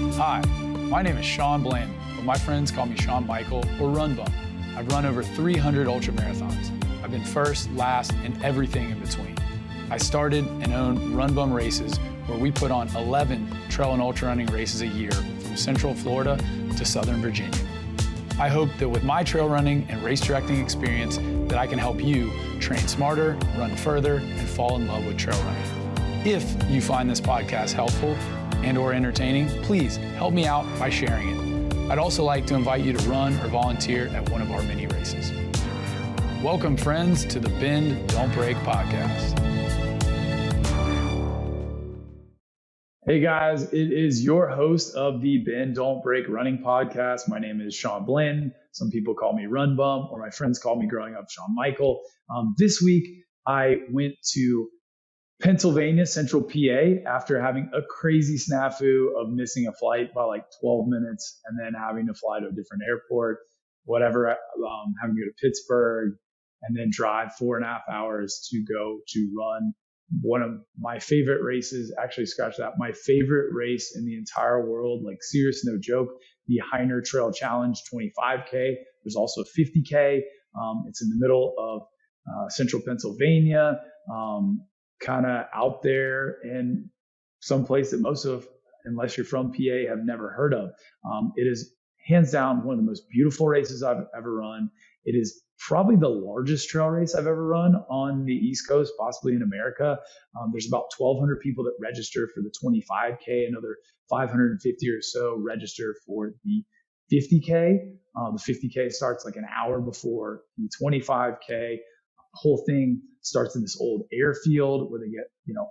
Hi, my name is Sean Bland, but my friends call me Sean Michael or Runbum. I've run over 300 ultra marathons. I've been first, last, and everything in between. I started and owned Runbum races where we put on 11 trail and ultra running races a year from Central Florida to Southern Virginia. I hope that with my trail running and race directing experience that I can help you train smarter, run further, and fall in love with trail running. If you find this podcast helpful and or entertaining, please help me out by sharing it. I'd also like to invite you to run or volunteer at one of our mini races. Welcome, friends, to the Bend, Don't Break podcast. Hey guys, it is your host of the Bend, Don't Break running podcast. My name is Sean Bland. Some people call me Runbum, or my friends called me growing up Sean Michael. This week, I went to Pennsylvania, Central PA, after having a crazy snafu of missing a flight by like 12 minutes and then having to fly to a different airport, having to go to Pittsburgh and then drive 4.5 hours to go to run one of my favorite races. Actually, scratch that. My favorite race in the entire world, like serious, no joke, the Hyner Trail Challenge 25K. There's also a 50K. It's in the middle of central Pennsylvania. Kind of out there in some place that most of, unless you're from PA, have never heard of. It is hands down one of the most beautiful races I've ever run. It is probably the largest trail race I've ever run on the East Coast, possibly in America. There's about 1,200 people that register for the 25K, another 550 or so register for the 50K. The 50K starts like an hour before the 25K. Whole thing starts in this old airfield where they get,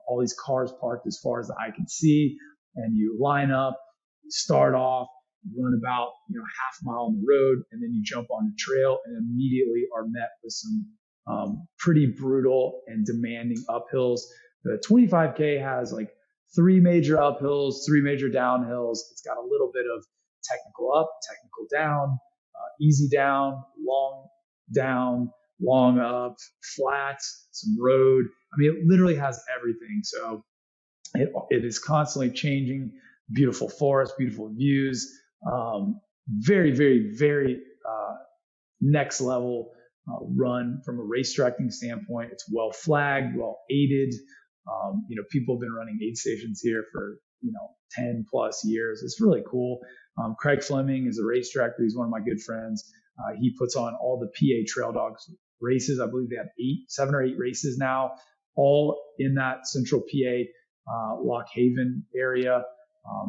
all these cars parked as far as the eye can see, and you line up, you start off, you run about, half mile on the road, and then you jump on the trail and immediately are met with some pretty brutal and demanding uphills. The 25K has like 3 major uphills, 3 major downhills. It's got a little bit of technical up, technical down, easy down, long up, flat, some road. I mean, it literally has everything. So it is constantly changing. Beautiful forest, beautiful views. Very, very, very next level run from a race directing standpoint. It's well flagged, well aided. People have been running aid stations here for 10 plus years. It's really cool. Craig Fleming is a race director. He's one of my good friends. He puts on all the PA Trail Dogs races. I believe they have 7 or 8 races now, all in that central PA, Lock Haven area.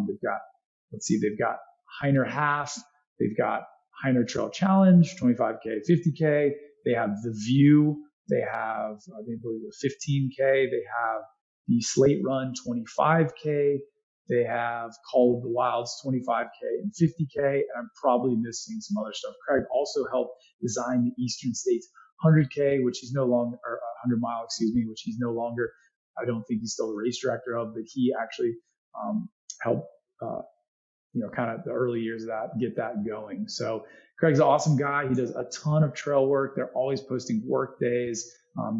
They've got Hyner Half. They've got Hyner Trail Challenge, 25K, 50K. They have the View. They have, I believe, the 15K. They have the Slate Run, 25K. They have Call of the Wilds, 25K and 50K. And I'm probably missing some other stuff. Craig also helped design the Eastern States 100K, which he's no longer, or 100 mile, which he's no longer, I don't think he's still the race director of, but he actually helped, kind of the early years of that, get that going. So Craig's an awesome guy. He does a ton of trail work. They're always posting work days.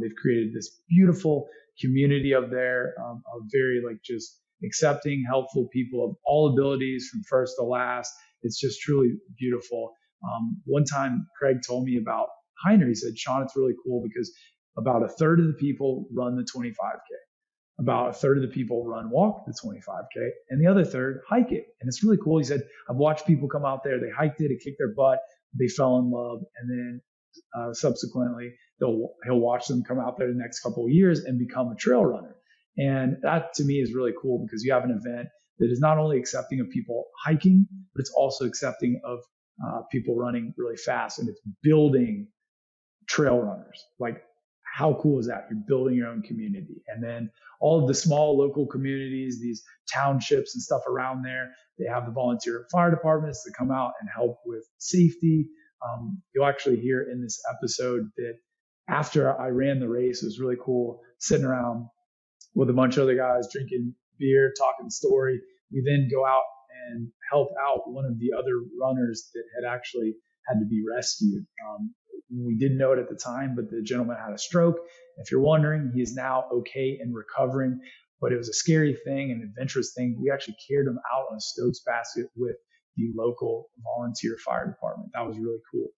They've created this beautiful community of there, of very just accepting, helpful people of all abilities from first to last. It's just truly beautiful. One time Craig told me about Heiner. He said, Sean, it's really cool because about a third of the people run the 25K. About a third of the people walk the 25K, and the other third hike it. And it's really cool. He said, I've watched people come out there, they hiked it, it kicked their butt, they fell in love. And then subsequently, he'll watch them come out there the next couple of years and become a trail runner. And that to me is really cool because you have an event that is not only accepting of people hiking, but it's also accepting of people running really fast, and it's building trail runners. Like, how cool is that? You're building your own community. And then all of the small local communities, these townships and stuff around there, they have the volunteer fire departments that come out and help with safety. You'll actually hear in this episode that after I ran the race, it was really cool sitting around with a bunch of other guys drinking beer, talking story. We then go out and help out one of the other runners that had actually had to be rescued. We didn't know it at the time, but the gentleman had a stroke. If you're wondering, he is now okay and recovering. but it was a scary thing, an adventurous thing. We actually carried them out on a Stokes basket with the local volunteer fire department. That was really cool.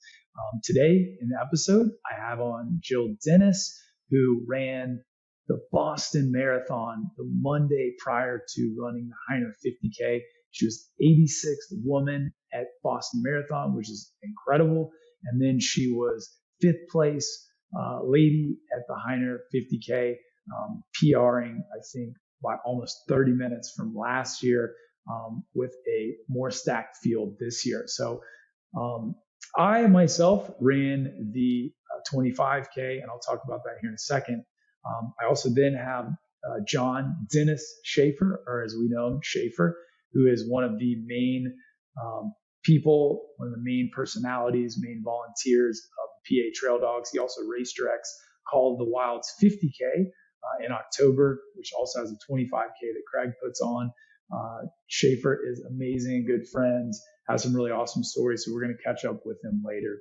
Today in the episode, I have on Jill Dennis, who ran the Boston Marathon the Monday prior to running the Hyner 50K. She was 86th woman at Boston Marathon, which is incredible. And then she was 5th place lady at the Hyner 50K, PRing, I think, by almost 30 minutes from last year, with a more stacked field this year. So I myself ran the 25K, and I'll talk about that here in a second. I also then have John Dennis Shaffer, or as we know him, Shafer, who is one of the main people, one of the main personalities, main volunteers of the PA Trail Dogs. He also race directs Call of the Wild's 50K in October, which also has a 25K that Craig puts on. Shafer is amazing, good friends, has some really awesome stories. So we're going to catch up with him later.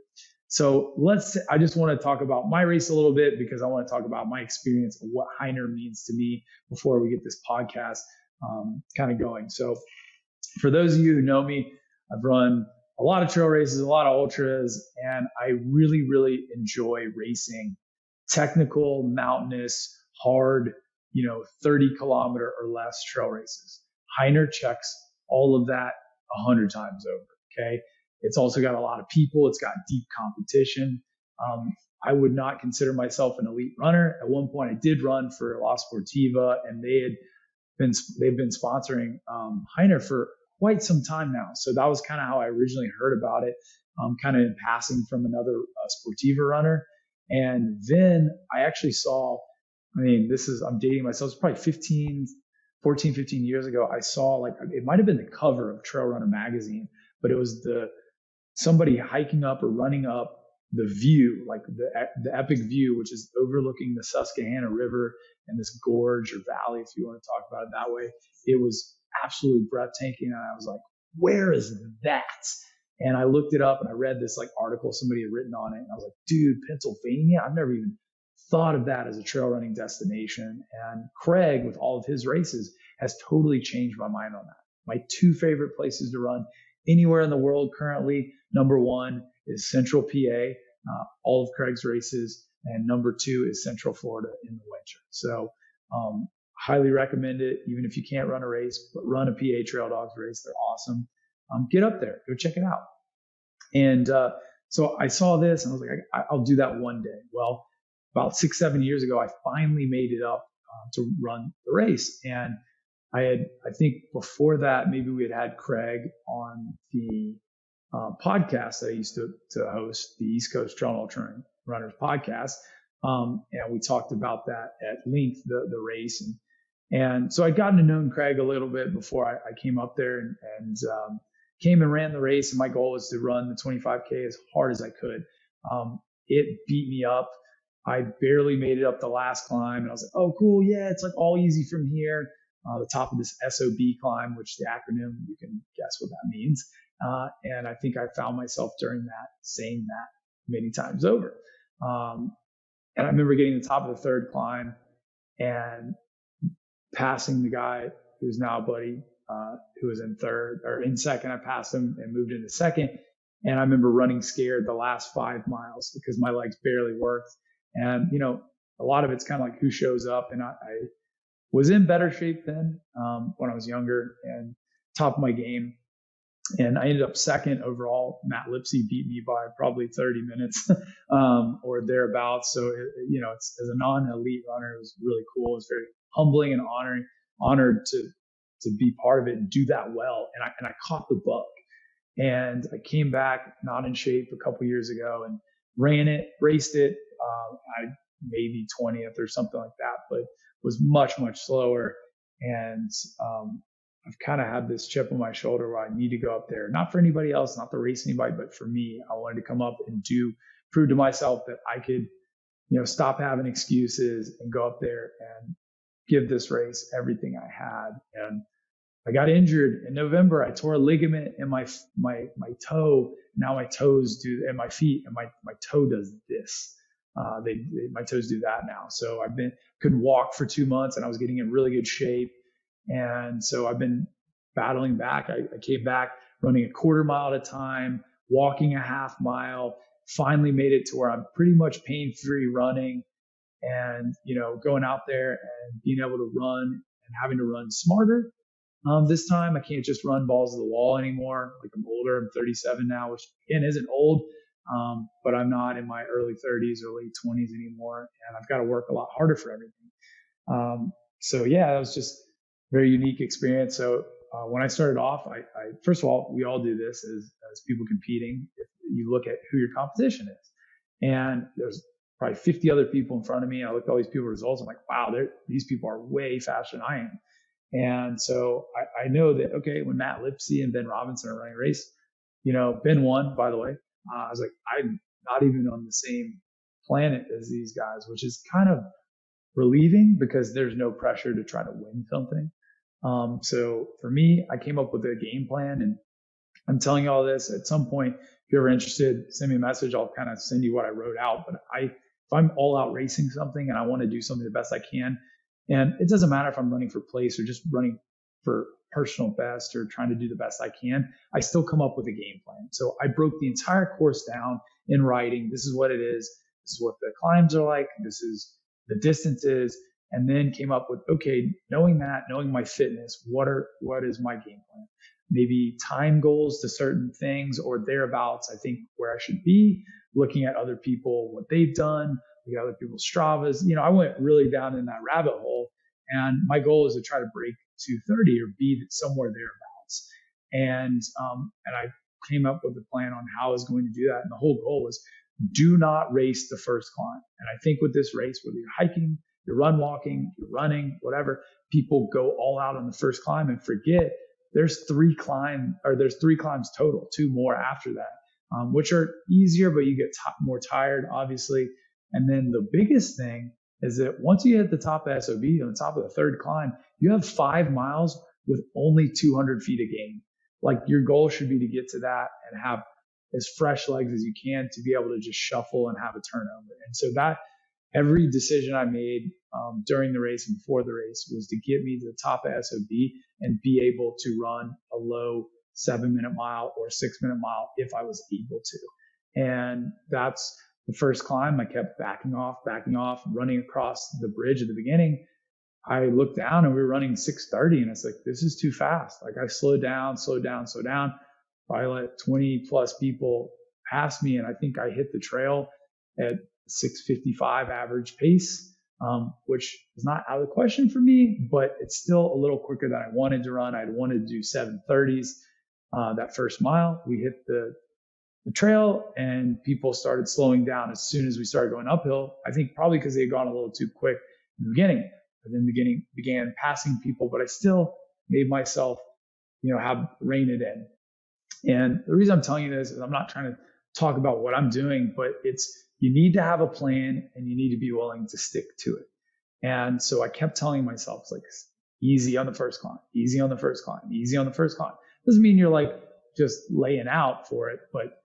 So I just want to talk about my race a little bit, because I want to talk about my experience of what Hyner means to me before we get this podcast kind of going. So for those of you who know me, I've run a lot of trail races, a lot of ultras, and I really, really enjoy racing technical, mountainous, hard, 30-kilometer or less trail races. Hyner checks all of that 100 times over. Okay. It's also got a lot of people. It's got deep competition. I would not consider myself an elite runner. At one point I did run for La Sportiva, and they've been sponsoring Hyner for quite some time now. So that was kind of how I originally heard about it, kind of in passing from another Sportiva runner. And then I actually saw, I'm dating myself. It's probably 14, 15 years ago. I saw, it might've been the cover of Trail Runner magazine, but it was somebody hiking up or running up the view, like the epic view, which is overlooking the Susquehanna River and this gorge or valley, if you want to talk about it that way. It was absolutely breathtaking. And I was like, where is that? And I looked it up and I read this article somebody had written on it. And I was like, dude, Pennsylvania? I've never even thought of that as a trail running destination. And Craig, with all of his races, has totally changed my mind on that. My two favorite places to run anywhere in the world currently, number one is Central PA, all of Craig's races, and number two is Central Florida in the winter. So highly recommend it, even if you can't run a race, but run a PA Trail Dogs race. They're awesome. Get up there, go check it out. And so I saw this and I was like, I'll do that one day. Well, about 6-7 years ago, I finally made it up to run the race. And I think before that, maybe we had Craig on the podcast that I used to host, the East Coast Trail and Ultra Runners podcast. And we talked about that at length, the race. And so I'd gotten to know Craig a little bit before I came up there and came and ran the race. And my goal was to run the 25K as hard as I could. It beat me up. I barely made it up the last climb. And I was like, oh, cool. Yeah, it's all easy from here. The top of this SOB climb, which the acronym, you can guess what that means. And I think I found myself during that saying that many times over. And I remember getting to the top of the third climb and passing the guy who's now a buddy, who was in second. I passed him and moved into second. And I remember running scared the last 5 miles because my legs barely worked. And, a lot of it's kind of like who shows up. And I was in better shape then when I was younger and top of my game. And I ended up second overall. Matt Lipsy beat me by probably 30 minutes or thereabouts. So, it's, as a non-elite runner, it was really cool. It was very humbling and honored to be part of it and do that well. And I caught the bug. And I came back not in shape a couple years ago and raced it. I maybe 20th or something like that, but was much, much slower. And I've kind of had this chip on my shoulder where I need to go up there, not for anybody else, not to race anybody, but for me. I wanted to come up and prove to myself that I could, stop having excuses and go up there and give this race everything I had. And I got injured in November. I tore a ligament in my toe. Now my toes and my feet, and my toe does this. My toes do that now. So couldn't walk for 2 months, and I was getting in really good shape. And so I've been battling back. I came back running a quarter mile at a time, walking a half mile, finally made it to where I'm pretty much pain-free running, and, going out there and being able to run and having to run smarter. This time I can't just run balls to the wall anymore. Like, I'm older, I'm 37 now, which again isn't old. But I'm not in my early 30s or late 20s anymore, and I've got to work a lot harder for everything. So yeah, that was just a very unique experience. So when I started off, I first of all, we all do this as people competing. If you look at who your competition is, and there's probably 50 other people in front of me, and I look at all these people's results, I'm like, wow, these people are way faster than I am. And so I know that, okay, when Matt Lipsy and Ben Robinson are running a race, Ben won, by the way. I was like, I'm not even on the same planet as these guys, which is kind of relieving because there's no pressure to try to win something. So for me, I came up with a game plan, and I'm telling you all this. At some point, if you're ever interested, send me a message. I'll kind of send you what I wrote out. But if I'm all out racing something and I want to do something the best I can, and it doesn't matter if I'm running for place or just running for personal best or trying to do the best I can, I still come up with a game plan. So I broke the entire course down in writing. This is what it is. This is what the climbs are like. This is the distances. And then came up with, okay, knowing my fitness, what is my game plan? Maybe time goals to certain things or thereabouts. I think where I should be, looking at other people, what they've done, looking at other people's Stravas. I went really down in that rabbit hole, and my goal is to try to break 230 or be somewhere thereabouts. And I came up with a plan on how I was going to do that. And the whole goal was, do not race the first climb. And I think with this race, whether you're hiking, you're walking, you're running, whatever, people go all out on the first climb and forget there's three climbs total, 2 more after that, which are easier, but you get more tired, obviously. And then the biggest thing is that once you hit the top of SOB, on the top of the third climb, you have 5 miles with only 200 feet of gain. Like, your goal should be to get to that and have as fresh legs as you can to be able to just shuffle and have a turnover. And so that every decision I made during the race and before the race was to get me to the top of SOB and be able to run a low 7-minute mile or 6-minute mile if I was able to. And that's the first climb. I kept backing off, running across the bridge at the beginning. I looked down and we were running 6:30, and it's like, this is too fast. Like, I slowed down, probably let 20 plus people pass me. And I think I hit the trail at 6:55 average pace, which is not out of the question for me, but it's still a little quicker than I wanted to run. I'd wanted to do 7:30s that first mile. We hit the trail and people started slowing down as soon as we started going uphill. I think probably because they had gone a little too quick in the beginning. And then began passing people, but I still made myself, rein it in. And the reason I'm telling you this is I'm not trying to talk about what I'm doing, but you need to have a plan and you need to be willing to stick to it. And so I kept telling myself, it's like, easy on the first climb, easy on the first climb, easy on the first climb. Doesn't mean you're like just laying out for it, but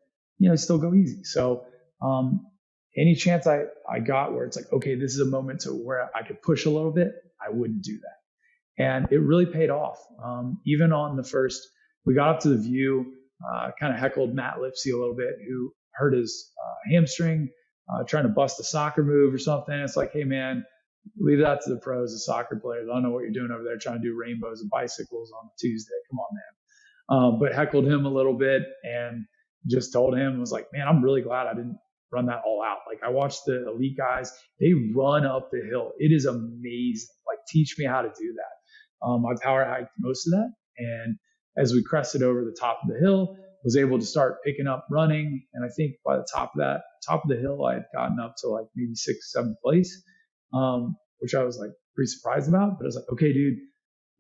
still go easy. So any chance I got where it's like, okay, this is a moment to where I could push a little bit, I wouldn't do that. And it really paid off. Even on the first, we got up to the view, kind of heckled Matt Lipsy a little bit, who hurt his hamstring, trying to bust a soccer move or something. It's like, hey man, leave that to the pros, the soccer players. I don't know what you're doing over there trying to do rainbows and bicycles on Tuesday. Come on, man. But heckled him a little bit and just told him, was like, man, I'm really glad I didn't run that all out. Like, I watched the elite guys, they run up the hill. It is amazing. Like, teach me how to do that. I power hiked most of that. And as we crested over the top of the hill, was able to start picking up running. And I think by the top of the hill, I had gotten up to like maybe 6th, 7th place, which I was like pretty surprised about. But I was like, okay, dude,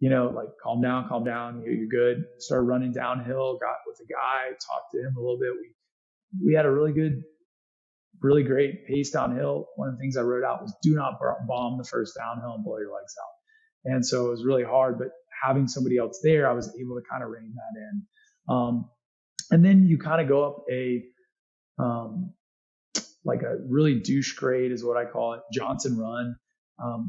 like, calm down. You're good. Started running downhill, got with the guy, talked to him a little bit. We had a really great pace downhill. One of the things I wrote out was, do not bomb the first downhill and blow your legs out. And so it was really hard, but having somebody else there, I was able to kind of rein that in. And then you kind of go up like a really douche grade is what I call it, Johnson run,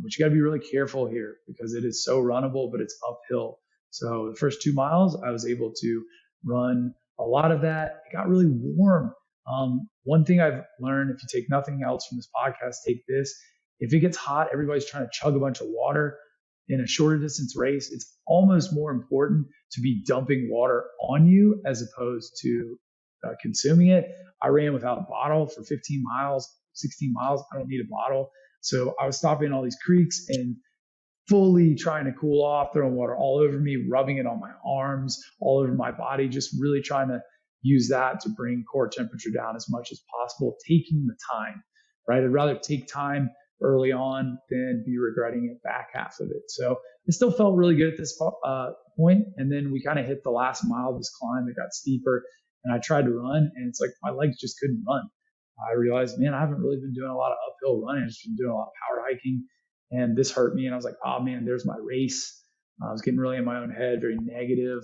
which you got to be really careful here because it is so runnable, but it's uphill. So the first 2 miles, I was able to run a lot of that. It got really warm. One thing I've learned, if you take nothing else from this podcast, take this. If it gets hot, everybody's trying to chug a bunch of water in a shorter distance race. It's almost more important to be dumping water on you as opposed to consuming it. I ran without a bottle for 15 miles, 16 miles. I don't need a bottle. So I was stopping in all these creeks and fully trying to cool off, throwing water all over me, rubbing it on my arms, all over my body, just really trying to use that to bring core temperature down as much as possible, taking the time, right? I'd rather take time early on than be regretting it back half of it. So it still felt really good at this point. And then we kind of hit the last mile of this climb. It got steeper and I tried to run and it's like my legs just couldn't run. I realized, man, I haven't really been doing a lot of uphill running. I've just been doing a lot of power hiking and this hurt me. And I was like, oh man, there's my race. I was getting really in my own head, very negative.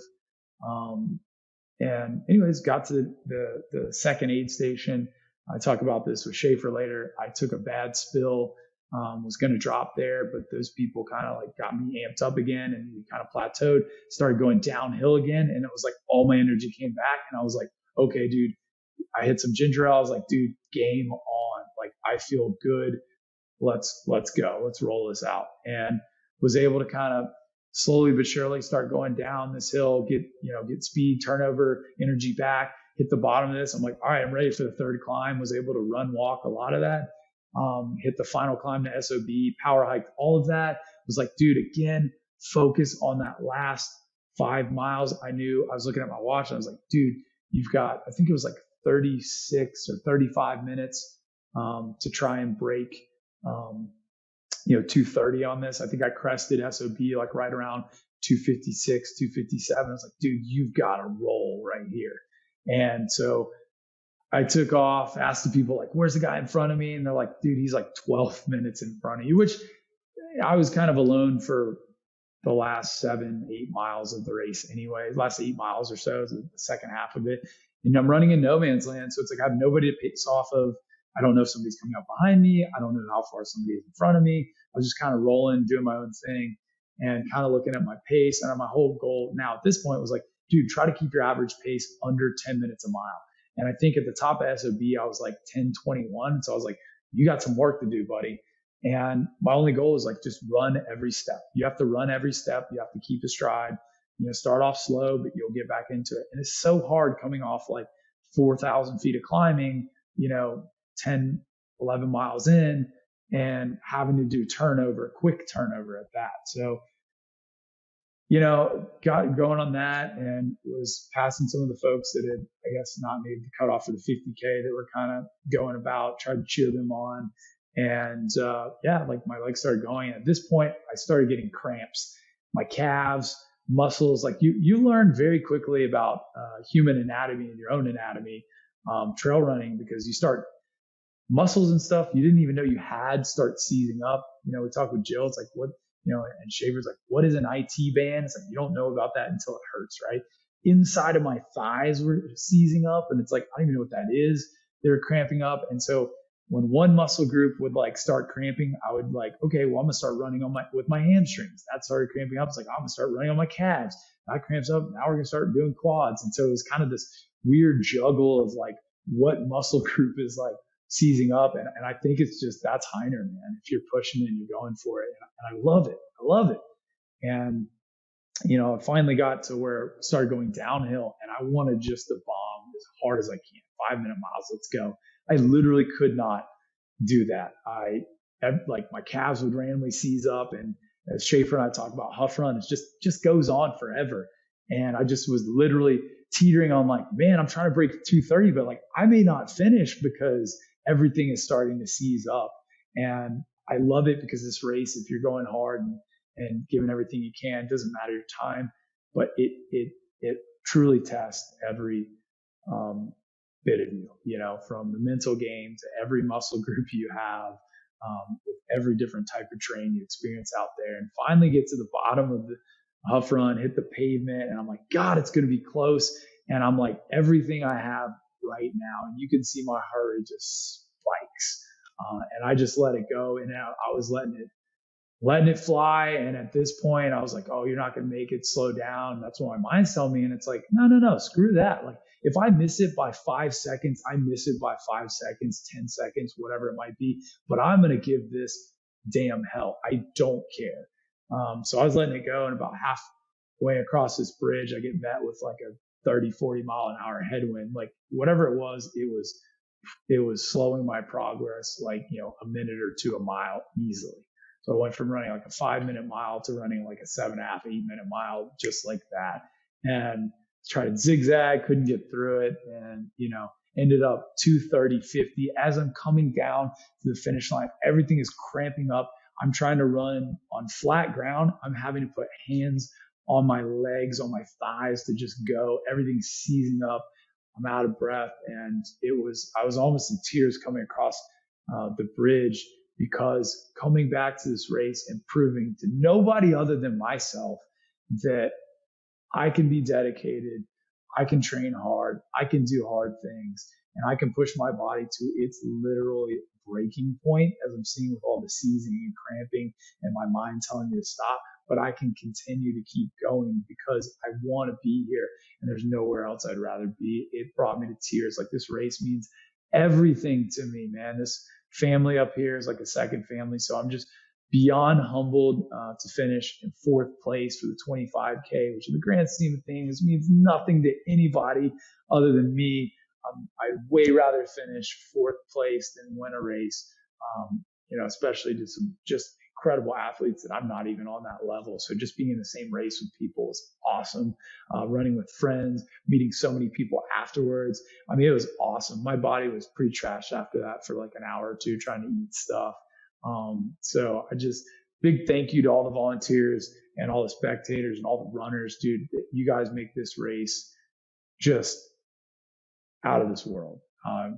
And anyways, got to the second aid station. I talk about this with Shafer later. I took a bad spill, was going to drop there, but those people kind of like got me amped up again and we kind of plateaued, started going downhill again. And it was like all my energy came back and I was like, okay, dude, I hit some ginger ale. I was like, dude, game on. Like, I feel good. Let's go. Let's roll this out. And was able to kind of slowly but surely start going down this hill, get speed, turnover, energy back, hit the bottom of this. I'm like, all right, I'm ready for the third climb. Was able to run, walk a lot of that. Hit the final climb to SOB, power hike, all of that. Was like, dude, again, focus on that last 5 miles. I knew I was looking at my watch. And I was like, dude, you've got, I think it was like 36 or 35 minutes to try and break 230 on this. I think I crested SOB like right around 256, 257. I was like, dude, you've got to roll right here. And so I took off, asked the people like, where's the guy in front of me? And they're like, dude, he's like 12 minutes in front of you, which I was kind of alone for the last 7-8 miles of the race anyway, last 8 miles or so, the second half of it. And I'm running in no man's land. So it's like I have nobody to pace off of. I don't know if somebody's coming up behind me. I don't know how far somebody is in front of me. I was just kind of rolling, doing my own thing and kind of looking at my pace. And my whole goal now at this point was like, dude, try to keep your average pace under 10 minutes a mile. And I think at the top of SOB, I was like 10:21. So I was like, you got some work to do, buddy. And my only goal is like, just run every step. You have to run every step. You have to keep a stride, start off slow, but you'll get back into it. And it's so hard coming off like 4,000 feet of climbing, 10, 11 miles in and having to do quick turnover at that. So, got going on that and was passing some of the folks that had, I guess, not made the cutoff for the 50K that were kind of going about, tried to cheer them on. And like my legs started going. At this point, I started getting cramps. My calves, muscles, like you learn very quickly about human anatomy and your own anatomy, trail running, because you start muscles and stuff you didn't even know you had start seizing up. We talked with Jill. It's like, what, and Shaver's like, what is an IT band? It's like, you don't know about that until it hurts, right? Inside of my thighs were seizing up. And it's like, I don't even know what that is. They were cramping up. And so when one muscle group would like start cramping, I would like, okay, well, I'm gonna start running with my hamstrings. That started cramping up. It's like, I'm gonna start running on my calves. That cramps up. Now we're gonna start doing quads. And so it was kind of this weird juggle of like what muscle group is like seizing up. And I think it's just, that's Heiner, man. If you're pushing and you're going for it. And I love it. I love it. And, I finally got to where it started going downhill and I wanted just to bomb as hard as I can. 5-minute miles. Let's go. I literally could not do that. Like my calves would randomly seize up. And as Shafer and I talk about Huff Run, it just goes on forever. And I just was literally teetering on like, man, I'm trying to break 230, but like I may not finish because everything is starting to seize up. And I love it because this race, if you're going hard and giving everything you can, doesn't matter your time, but it truly tests every bit of you, from the mental game to every muscle group you have, with every different type of terrain you experience out there, and finally get to the bottom of the Huff Run, hit the pavement, and I'm like, God, it's going to be close. And I'm like, everything I have right now, and you can see my heart rate just bikes. And I just let it go. And I was letting it fly. And at this point I was like, oh, you're not going to make it, slow down. That's what my mind's telling me. And it's like, no, screw that. Like if I miss it by 5 seconds, I miss it by 5 seconds, 10 seconds, whatever it might be, but I'm going to give this damn hell. I don't care. So I was letting it go, and about halfway across this bridge, I get met with like a 30, 40 mile an hour headwind. Like whatever it was slowing my progress, like, a minute or two a mile easily. So I went from running like a 5-minute mile to running like a 7.5, 8-minute mile, just like that. And tried to zigzag, couldn't get through it. And, ended up 2:30:50. As I'm coming down to the finish line, everything is cramping up. I'm trying to run on flat ground. I'm having to put hands on my legs, on my thighs to just go. Everything's seizing up. I'm out of breath. And I was almost in tears coming across the bridge, because coming back to this race and proving to nobody other than myself that I can be dedicated, I can train hard, I can do hard things, and I can push my body to its literally breaking point, as I'm seeing with all the seizing and cramping and my mind telling me to stop. But I can continue to keep going because I want to be here, and there's nowhere else I'd rather be. It brought me to tears. Like, this race means everything to me, man. This family up here is like a second family. So I'm just beyond humbled to finish in 4th place for the 25K, which in the grand scheme of things means nothing to anybody other than me. I'd way rather finish 4th place than win a race, especially to some just incredible athletes that I'm not even on that level. So just being in the same race with people is awesome. Running with friends, meeting so many people afterwards. I mean, it was awesome. My body was pretty trashed after that for like an hour or two trying to eat stuff. So big thank you to all the volunteers and all the spectators and all the runners, dude. You guys make this race just out of this world,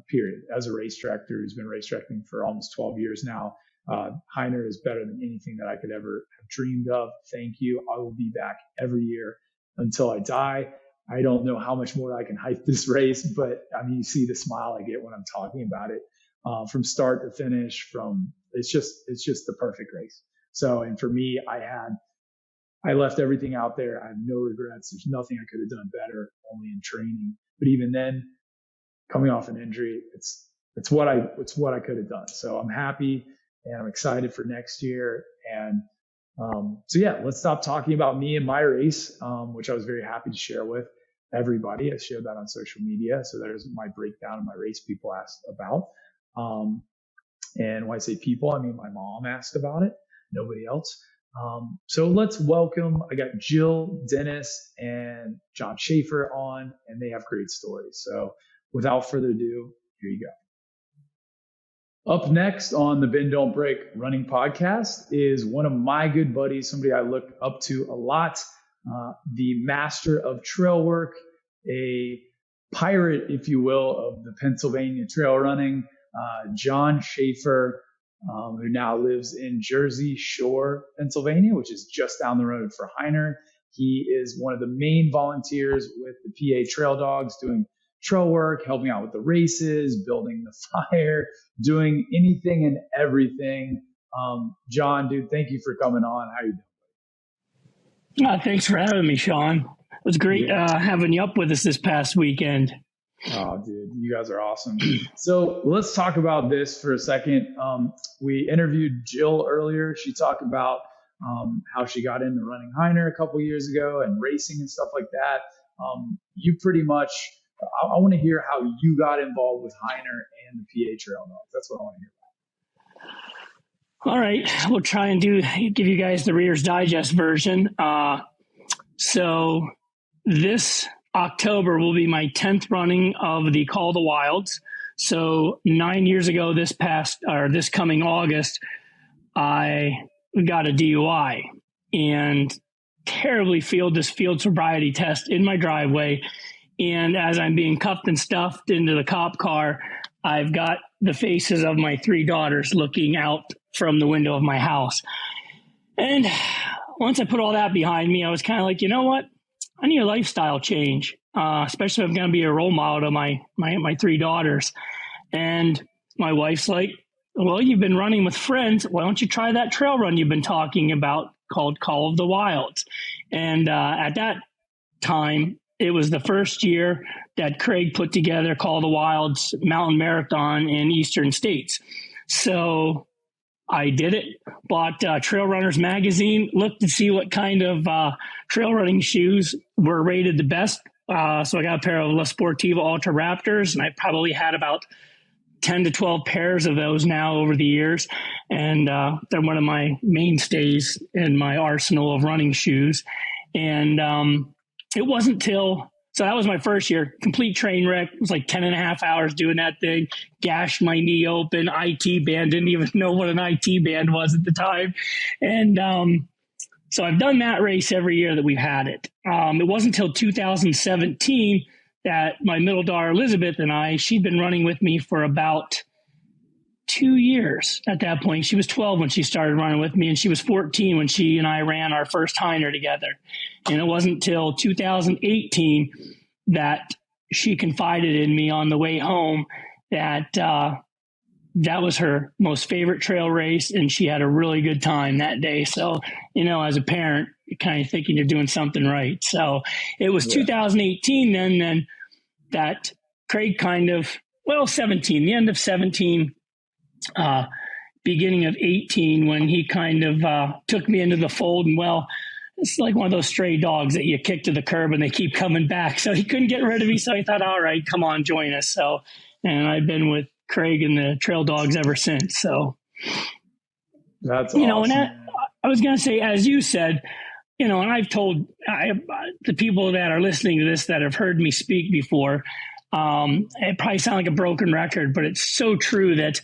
period. As a race director who's been race directing for almost 12 years now, Heiner is better than anything that I could ever have dreamed of. Thank you. I will be back every year until I die. I don't know how much more I can hype this race, but I mean, you see the smile I get when I'm talking about it, from start to finish. It's just the perfect race. So, and for me, I left everything out there. I have no regrets. There's nothing I could have done better, only in training. But even then, coming off an injury, it's what I could have done. So I'm happy. And I'm excited for next year. And so, yeah, let's stop talking about me and my race, which I was very happy to share with everybody. I shared that on social media. So there's my breakdown of my race people asked about. And when I say people, I mean my mom asked about it, nobody else. So let's welcome, I got Jill, Dennis, and John Shafer on, and they have great stories. So without further ado, here you go. Up next on the Bend Don't Break Running Podcast is one of my good buddies, somebody I look up to a lot, the master of trail work, a pirate, if you will, of the Pennsylvania trail running, John Shafer, who now lives in Jersey Shore, Pennsylvania, which is just down the road for Heiner. He is one of the main volunteers with the PA Trail Dogs, doing trail work, helping out with the races, building the fire, doing anything and everything. John, dude, thank you for coming on. How are you doing? Thanks for having me, Sean. It was great having you up with us this past weekend. Oh, dude, you guys are awesome. So let's talk about this for a second. We interviewed Jill earlier. She talked about how she got into running Heiner a couple years ago and racing and stuff like that. You pretty much, I want to hear how you got involved with Heiner and the PA Trail Dogs. That's what I want to hear about. All right. We'll try and give you guys the Reader's Digest version. So this October will be my 10th running of the Call of the Wilds. So 9 years ago, this coming August, I got a DUI and terribly failed this field sobriety test in my driveway. And as I'm being cuffed and stuffed into the cop car, I've got the faces of my 3 daughters looking out from the window of my house. And once I put all that behind me, I was kind of like, you know what? I need a lifestyle change, especially if I'm going to be a role model to my 3 daughters. And my wife's like, well, you've been running with friends. Why don't you try that trail run you've been talking about called Call of the Wilds? And at that time, it was the first year that Craig put together Call of the Wilds Mountain Marathon in Eastern States. So I did it, bought Trail Runners magazine, looked to see what kind of trail running shoes were rated the best. So I got a pair of La Sportiva Ultra Raptors, and I probably had about 10 to 12 pairs of those now over the years. And they're one of my mainstays in my arsenal of running shoes. And it wasn't till, so that was my first year, complete train wreck. It was like 10 and a half hours doing that thing, gashed my knee open, IT band, didn't even know what an IT band was at the time. And so I've done that race every year that we've had it. It wasn't until 2017 that my middle daughter, Elizabeth, and she'd been running with me for about 2 years at that point. She was 12 when she started running with me, and she was 14 when she and I ran our first Hyner together. And it wasn't until 2018 that she confided in me on the way home that that was her most favorite trail race, and she had a really good time that day. So, as a parent, you're kind of thinking you're doing something right. So it was 2018 then that Craig 17, the end of 17, beginning of 18, when he kind of took me into the fold. And it's like one of those stray dogs that you kick to the curb and they keep coming back. So he couldn't get rid of me. So I thought, all right, come on, join us. So, and I've been with Craig and the Trail Dogs ever since. So that's awesome. And I was going to say, as you said, and I've told the people that are listening to this that have heard me speak before, it probably sounds like a broken record, but it's so true that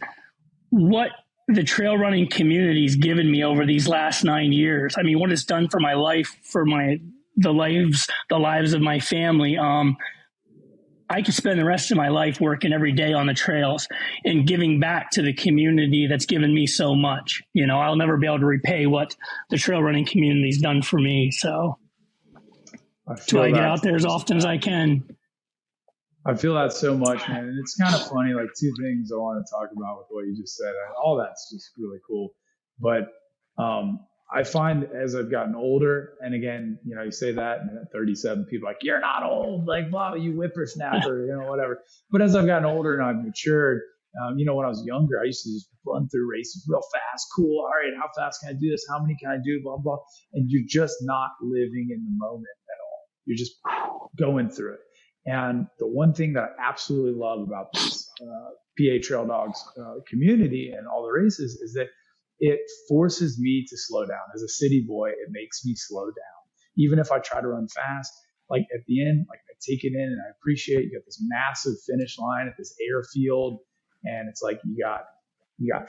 what the trail running community's given me over these last 9 years. I mean, what it's done for my life, for the lives of my family. I could spend the rest of my life working every day on the trails and giving back to the community that's given me so much. I'll never be able to repay what the trail running community's done for me. So I get out there as often as I can. I feel that so much, man. And it's kind of funny, like two things I want to talk about with what you just said. All that's just really cool. But I find as I've gotten older, and again, you say that, and at 37, people are like, you're not old, like, blah, you whippersnapper, whatever. But as I've gotten older and I've matured, when I was younger, I used to just run through races real fast. Cool. All right, how fast can I do this? How many can I do? Blah, blah. And you're just not living in the moment at all. You're just going through it. And the one thing that I absolutely love about this PA Trail Dogs community and all the races is that it forces me to slow down. As a city boy, it makes me slow down. Even if I try to run fast, like at the end, like I take it in and I appreciate you got this massive finish line at this airfield. And it's like you got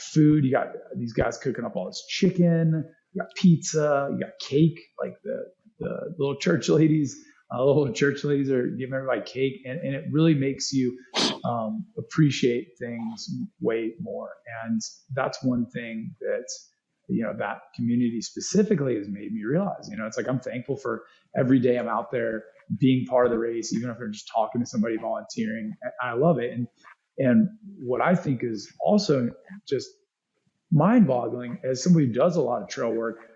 food, you got these guys cooking up all this chicken, you got pizza, you got cake, like the little church ladies. Little church ladies are giving everybody cake, and it really makes you appreciate things way more. And that's one thing that that community specifically has made me realize. It's like I'm thankful for every day I'm out there being part of the race, even if I'm just talking to somebody, volunteering. I love it. And what I think is also just mind-boggling as somebody who does a lot of trail work.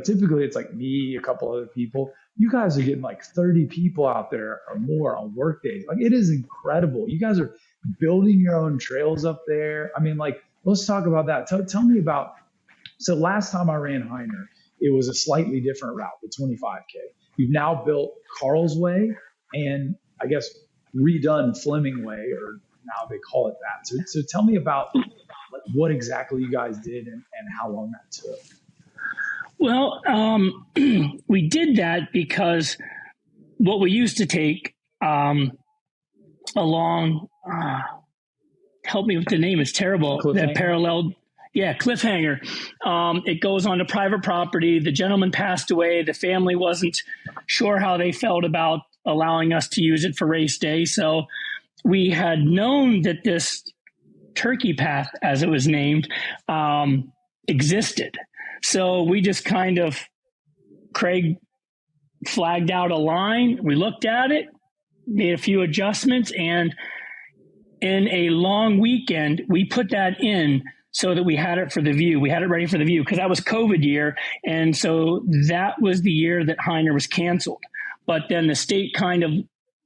Typically it's like me, a couple other people. You guys are getting like 30 people out there or more on work days. Like, it is incredible. You guys are building your own trails up there. I mean, like, let's talk about that. Tell me about, so last time I ran Heiner, it was a slightly different route, the 25K. You've now built Carl's Way and I guess redone Fleming Way, or now they call it that. So tell me about like what exactly you guys did and how long that took. Well, we did that because what we used to take along, help me with the name, it's terrible, that paralleled, Cliffhanger. It goes on to private property. The gentleman passed away. The family wasn't sure how they felt about allowing us to use it for race day. So we had known that this turkey path, as it was named, existed. So we just Craig flagged out a line. We looked at it, made a few adjustments, and in a long weekend, we put that in so that we had it for the view. We had it ready for the view because that was COVID year. And so that was the year that Hyner was canceled. But then the state kind of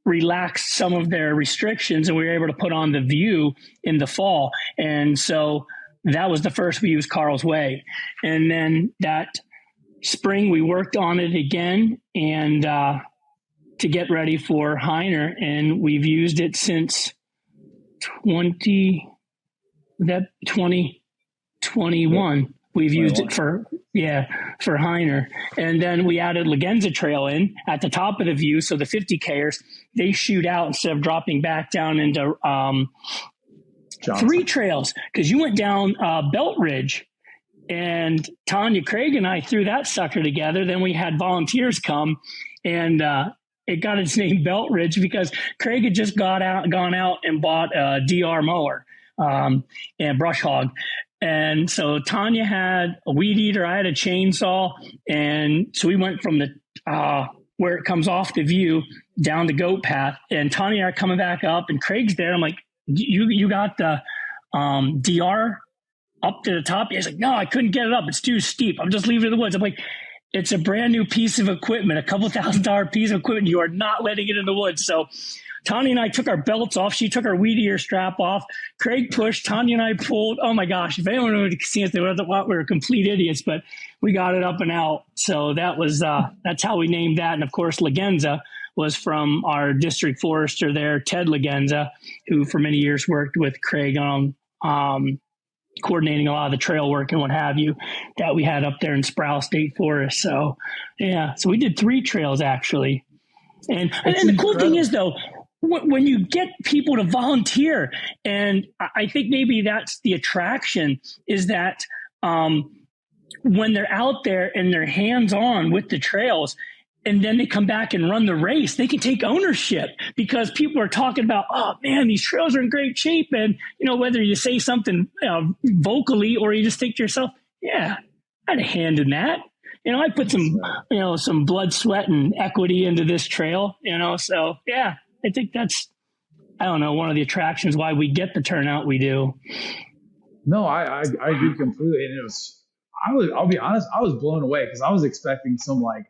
relaxed some of their restrictions and we were able to put on the view in the fall. And so that was the first we used Carl's Way. And then that spring we worked on it again and to get ready for Hyner. And we've used it since 2021. We've used it for Hyner. And then we added Legenza Trail in at the top of the view. So the 50Kers, they shoot out instead of dropping back down into three trails. Because you went down Belt Ridge and Tanya, Craig, and I threw that sucker together. Then we had volunteers come and it got its name Belt Ridge because Craig had just gone out and bought a DR mower and brush hog. And so Tanya had a weed eater, I had a chainsaw. And so we went from the where it comes off the view down the goat path. And Tanya and I are coming back up and Craig's there. I'm like, you got the DR up to the top? He's like, no, I couldn't get it up. It's too steep. I'm just leaving it in the woods. I'm like, it's a brand new piece of equipment, a couple $1,000 piece of equipment. You are not letting it in the woods. So Tanya and I took our belts off. She took our weed eater strap off. Craig pushed. Tanya and I pulled. Oh my gosh! If anyone would see us, they would have thought we were complete idiots. But we got it up and out. So that was that's how we named that. And of course, Legenza was from our district forester there, Ted Legenza, who for many years worked with Craig on coordinating a lot of the trail work and what have you that we had up there in Sproul State Forest. So yeah, so we did 3 trails actually. And the cool thing is though, when you get people to volunteer, and I think maybe that's the attraction, is that when they're out there and they're hands-on with the trails, and then they come back and run the race, they can take ownership because people are talking about, oh man, these trails are in great shape. And, you know, whether you say something vocally or you just think to yourself, yeah, I had a hand in that. You know, I put some blood, sweat, and equity into this trail, you know, so yeah. I think that's, I don't know, one of the attractions why we get the turnout we do. No, I agree completely. And I'll be honest, I was blown away because I was expecting some like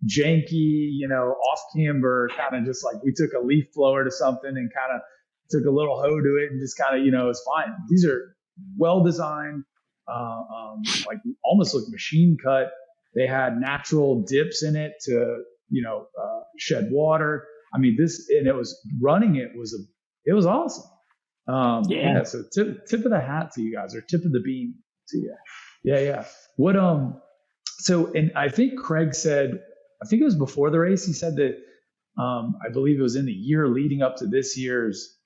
janky, you know, off camber kind of just like we took a leaf blower to something and kind of took a little hoe to it and just kind of, you know, it's fine. These are well designed, like almost like machine cut. They had natural dips in it to, you know, shed water. I mean, and it was running. It was awesome. Yeah. So tip of the hat to you guys, or tip of the beam to you. Yeah. What, so, and I think Craig said, I think it was before the race. He said that, I believe it was in the year leading up to this year's,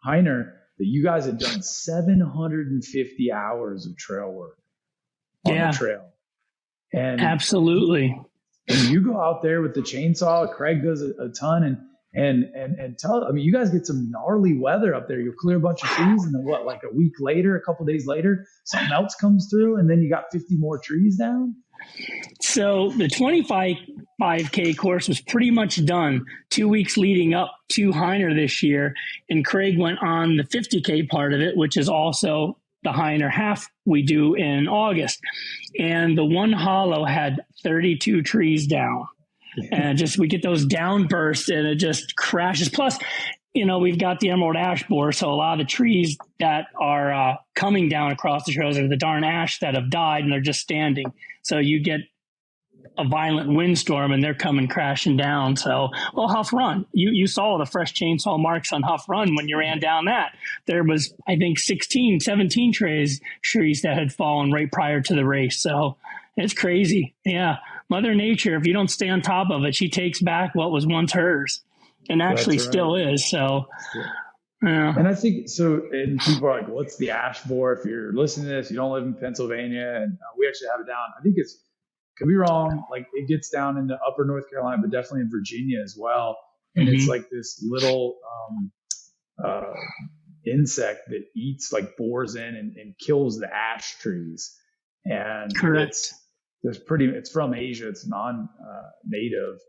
Hyner, that you guys had done 750 hours of trail work on the trail. And absolutely. And you go out there with the chainsaw. Craig does a ton, and tell. I mean, you guys get some gnarly weather up there. You'll clear a bunch of trees, and then what? Like a week later, a couple days later, something else comes through, and then you got 50 more trees down. So the 25K course was pretty much done 2 weeks leading up to Hyner this year, and Craig went on the 50K part of it, which is also the Hyner half we do in August. And the one hollow had 32 trees down. And we get those downbursts and it just crashes. Plus, you know, we've got the emerald ash borer. So a lot of the trees that are coming down across the trails are the darn ash that have died and they're just standing. So you get a violent windstorm and they're coming crashing down. So, well, Huff Run, you saw the fresh chainsaw marks on Huff Run when you ran down that. There was, I think, 17 trees that had fallen right prior to the race. So it's crazy. Yeah. Mother Nature, if you don't stay on top of it, she takes back what was once hers and actually still is. So, yeah. And I think so. And people are like, what's the ash borer? If you're listening to this, you don't live in Pennsylvania, and we actually have it down. I think could be wrong. Like it gets down into upper North Carolina, but definitely in Virginia as well. And it's like this little insect that eats, like bores in and kills the ash trees. And correct. It's from Asia. It's non-native.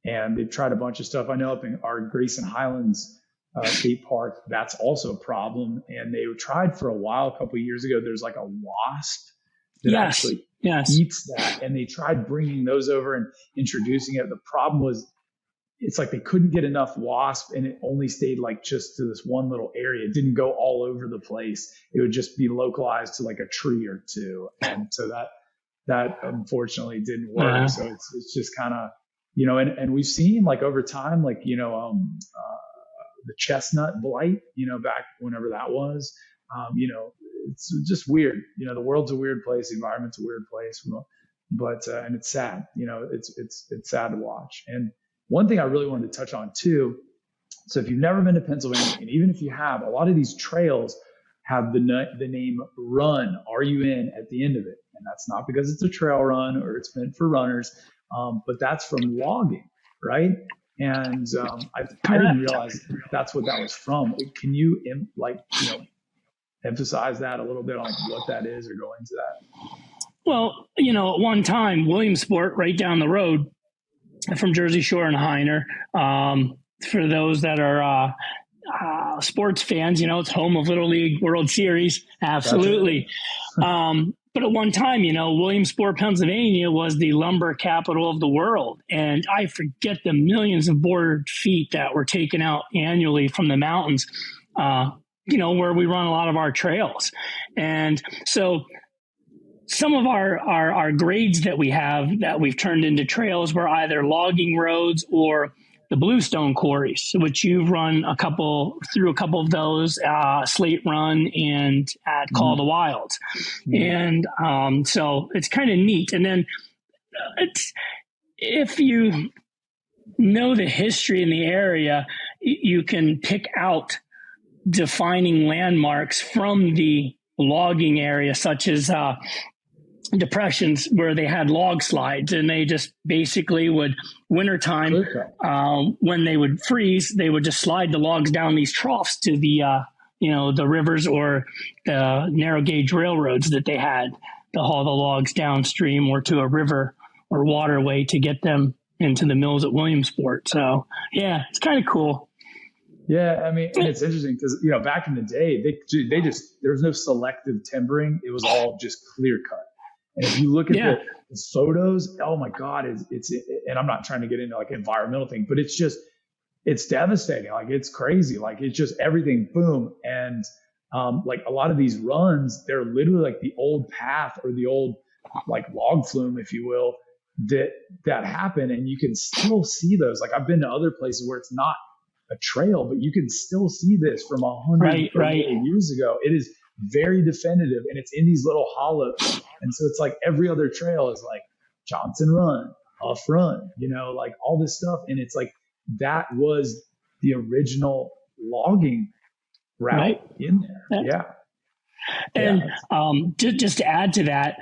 And they've tried a bunch of stuff. I know up in our Grayson Highlands state park, that's also a problem. And they tried for a while, a couple of years ago, there's like a wasp that actually eats that. And they tried bringing those over and introducing it. The problem was, it's like they couldn't get enough wasp, and it only stayed like just to this one little area. It didn't go all over the place. It would just be localized to like a tree or two. And so that unfortunately didn't work. So it's just kind of, and we've seen like over time, like, the chestnut blight, back whenever that was, it's just weird. The world's a weird place. The environment's a weird place, but and it's sad, it's sad to watch. And one thing I really wanted to touch on too, so if you've never been to Pennsylvania, and even if you have, a lot of these trails have the name Run, R-U-N, at the end of it. And that's not because it's a trail run or it's meant for runners, but that's from logging, right? And I didn't realize that's what that was from. Can you emphasize that a little bit on what that is, or go into that? Well, at one time, Williamsport, right down the road from Jersey Shore and Hyner, for those that are sports fans, it's home of Little League World Series. Absolutely. But at one time, Williamsport, Pennsylvania was the lumber capital of the world. And I forget the millions of board feet that were taken out annually from the mountains, where we run a lot of our trails. And so some of our grades that we have that we've turned into trails were either logging roads or the bluestone quarries, which you've run through a couple of those, Slate Run and at Call the Wilds. And so it's kind of neat. And then if you know the history in the area, you can pick out defining landmarks from the logging area, such as depressions where they had log slides, and they just basically would, wintertime, when they would freeze, they would just slide the logs down these troughs to the the rivers or the narrow gauge railroads that they had to haul the logs downstream or to a river or waterway to get them into the mills at Williamsport. So yeah, it's kind of cool. Yeah, I mean, and it's interesting because back in the day, they just, there was no selective timbering; it was all just clear cut. And if you look at the photos, oh my God, it's and I'm not trying to get into like environmental thing, but it's devastating. Like, it's crazy. Like, it's just everything, boom. And like a lot of these runs, they're literally like the old path or the old like log flume, if you will, that happen. And you can still see those. Like, I've been to other places where it's not a trail, but you can still see this from 100 years ago. It is very definitive, and it's in these little hollows. And so it's like every other trail is like Johnson Run, Huff Run, like all this stuff. And it's like, that was the original logging route in there. Yeah. And just to add to that,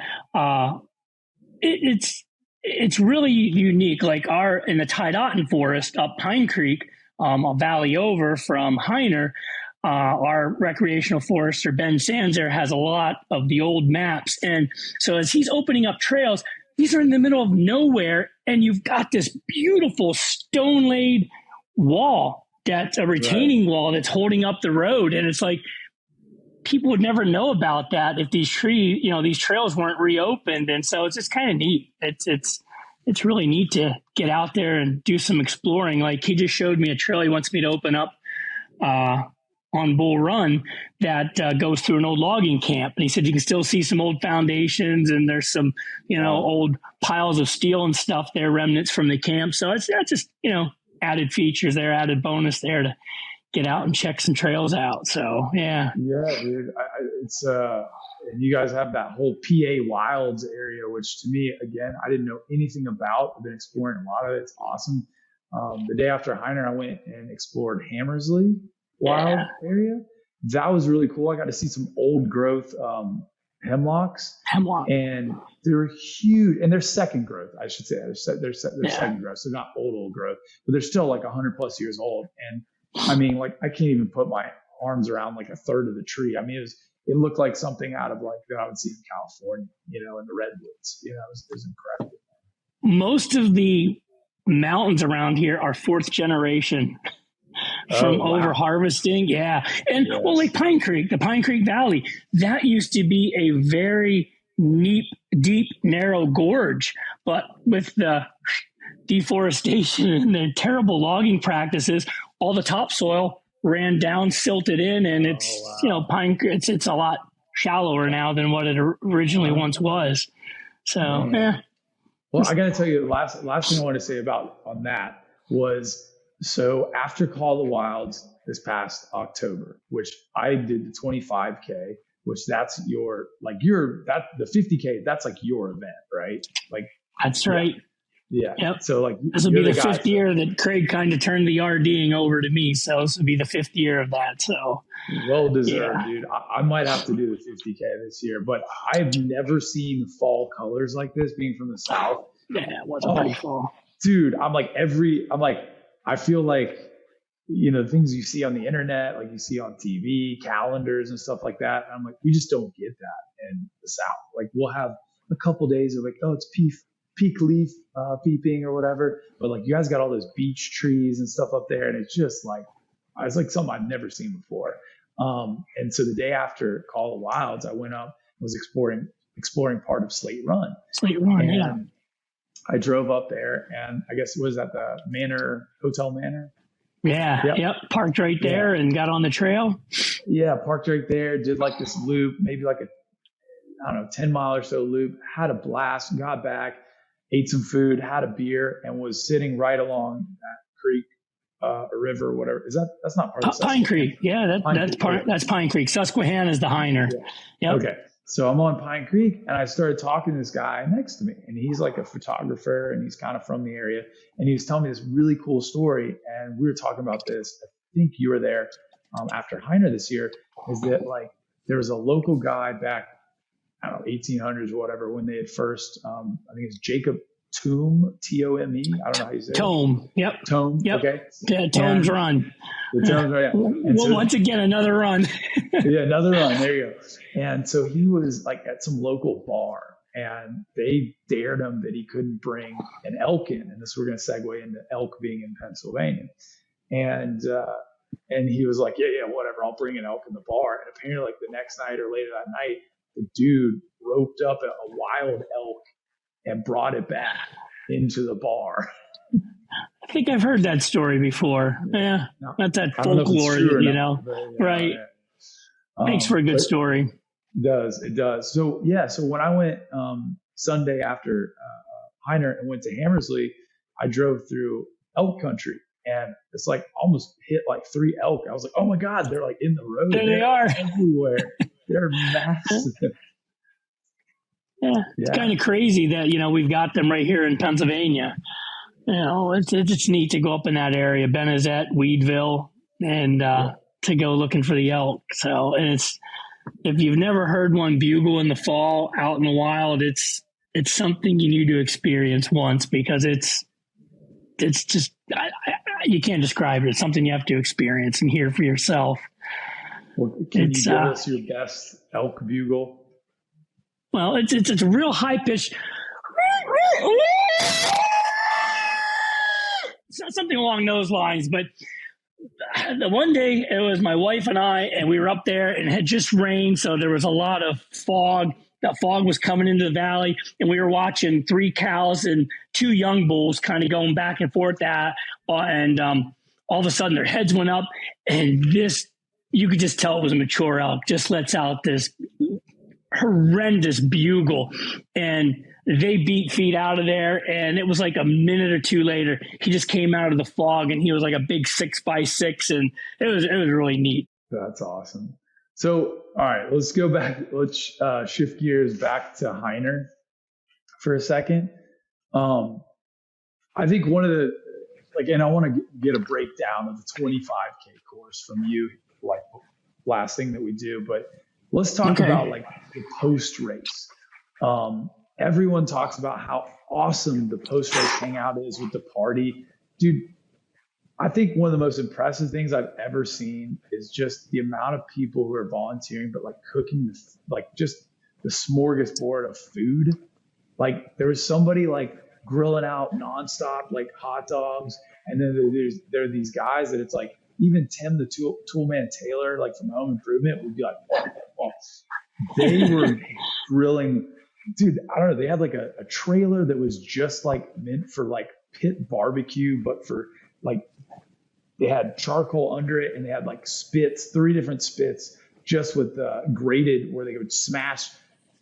it's really unique. Like in the Tideotten Forest up Pine Creek, a valley over from Heiner, our recreational forester, Ben Sanzer, has a lot of the old maps. And so as he's opening up trails, these are in the middle of nowhere, and you've got this beautiful stone-laid wall that's a retaining wall that's holding up the road. And it's like, people would never know about that if these trails weren't reopened. And so it's just kind of neat. It's really neat to get out there and do some exploring. Like, he just showed me a trail he wants me to open up on Bull Run that goes through an old logging camp. And he said you can still see some old foundations, and there's some, old piles of steel and stuff there, remnants from the camp. So that's just, added features there, added bonus there to get out and check some trails out. So, yeah. Yeah, dude. It's, and you guys have that whole PA Wilds area, which to me, again, I didn't know anything about. I've been exploring a lot of it. It's awesome. The day after Heiner, I went and explored Hammersley Wild area. That was really cool. I got to see some old growth hemlocks. And they're huge, and they're second growth, I should say. They're second growth, so not old growth, but they're still like 100 plus years old. And I mean, like, I can't even put my arms around like a third of the tree. I mean, it looked like something out of like that I would see in California, in the redwoods. It was incredible. Most of the mountains around here are fourth generation from wow. over harvesting. Yeah. And Yes. well, like Pine Creek, the Pine Creek Valley, that used to be a very deep, narrow gorge, but with the deforestation and the terrible logging practices, all the topsoil ran down, silted in, and it's, it's a lot shallower now than what it originally once was. So, yeah. Well, I got to tell you, last thing I want to say about on that was, so after Call of the Wilds this past October, which I did the 25K, which that's the 50K, that's like your event, right? Like that's right. Yeah. Yep. So like this will be the fifth year that Craig kind of turned the RDing over to me. So this will be the fifth year of that. So well deserved, dude. I might have to do the 50K this year, but I've never seen fall colors like this being from the South. Yeah, it was a pretty fall. Dude, I feel like, the things you see on the internet, like you see on TV, calendars and stuff like that. I'm like, we just don't get that in the South. Like we'll have a couple days of like, oh, it's peak leaf peeping or whatever. But like you guys got all those beech trees and stuff up there. And it's just like, it's like something I've never seen before. And so the day after Call of the Wilds, I went up, was exploring part of Slate Run. Yeah. I drove up there, and I guess it was at the Hotel Manor. Yeah. Yep. Parked right there and got on the trail. Yeah. Parked right there. Did like this loop, maybe like 10 mile or so loop, had a blast, got back, ate some food, had a beer, and was sitting right along that creek, a river, whatever. That's not part of Pine Creek. Yeah. That's Pine Creek. Susquehanna is the Hyner. Yeah. Yep. Okay. So I'm on Pine Creek, and I started talking to this guy next to me, and he's like a photographer, and he's kind of from the area, and he was telling me this really cool story, and we were talking about this. I think you were there after Heiner this year. Is that like there was a local guy back, I don't know, 1800s or whatever, when they had first, I think it's Jacob Tome, Tome. I don't know how you say it. Tome. Yep. Tome. Yep. Okay. Yeah, Tome's Run. The Tome's Run. Yeah. Well, once again, another run. Yeah, another run. There you go. And so he was like at some local bar, and they dared him that he couldn't bring an elk in. And this, we're going to segue into elk being in Pennsylvania. And he was like, yeah, whatever. I'll bring an elk in the bar. And apparently like the next night or later that night, the dude roped up a wild elk and brought it back into the bar. I think I've heard that story before. Yeah, that's that folklore, right? Makes for a good story. It does. So when I went Sunday after Heiner and went to Hammersley, I drove through elk country, and it's like almost hit like 3 elk. I was like, oh my God, they're like in the road. There they are everywhere. They're massive. Yeah, it's kind of crazy that, we've got them right here in Pennsylvania. It's neat to go up in that area, Benezet, Weedville, and to go looking for the elk. So, and if you've never heard one bugle in the fall out in the wild, it's something you need to experience once, because it's just, you can't describe it. It's something you have to experience and hear for yourself. Well, can you give us your best elk bugle? Well, it's a real high pitch. Something along those lines. But the one day it was my wife and I, and we were up there, and it had just rained. So there was a lot of fog. That fog was coming into the valley, and we were watching 3 cows and 2 young bulls kind of going back and forth and all of a sudden their heads went up, and you could just tell it was a mature elk, just lets out this horrendous bugle, and they beat feet out of there. And it was like a minute or 2 later, he just came out of the fog, and he was like a big 6x6, and it was really neat. That's awesome. So, all right, let's go back. Let's shift gears back to Heiner for a second. I think one of the, and I want to get a breakdown of the 25K course from you, like last thing that we do, but let's talk about like the post race. Everyone talks about how awesome the post race hangout is with the party. Dude, I think one of the most impressive things I've ever seen is just the amount of people who are volunteering, but like cooking, just the smorgasbord of food. Like there was somebody like grilling out nonstop, like hot dogs. And then there are these guys that it's like even Tim, the toolman Taylor, like from Home Improvement, would be like, oh. They were grilling, dude. I don't know. They had like a trailer that was just like meant for like pit barbecue, but for like, they had charcoal under it, and they had like spits, 3 different spits, just with grated, where they would smash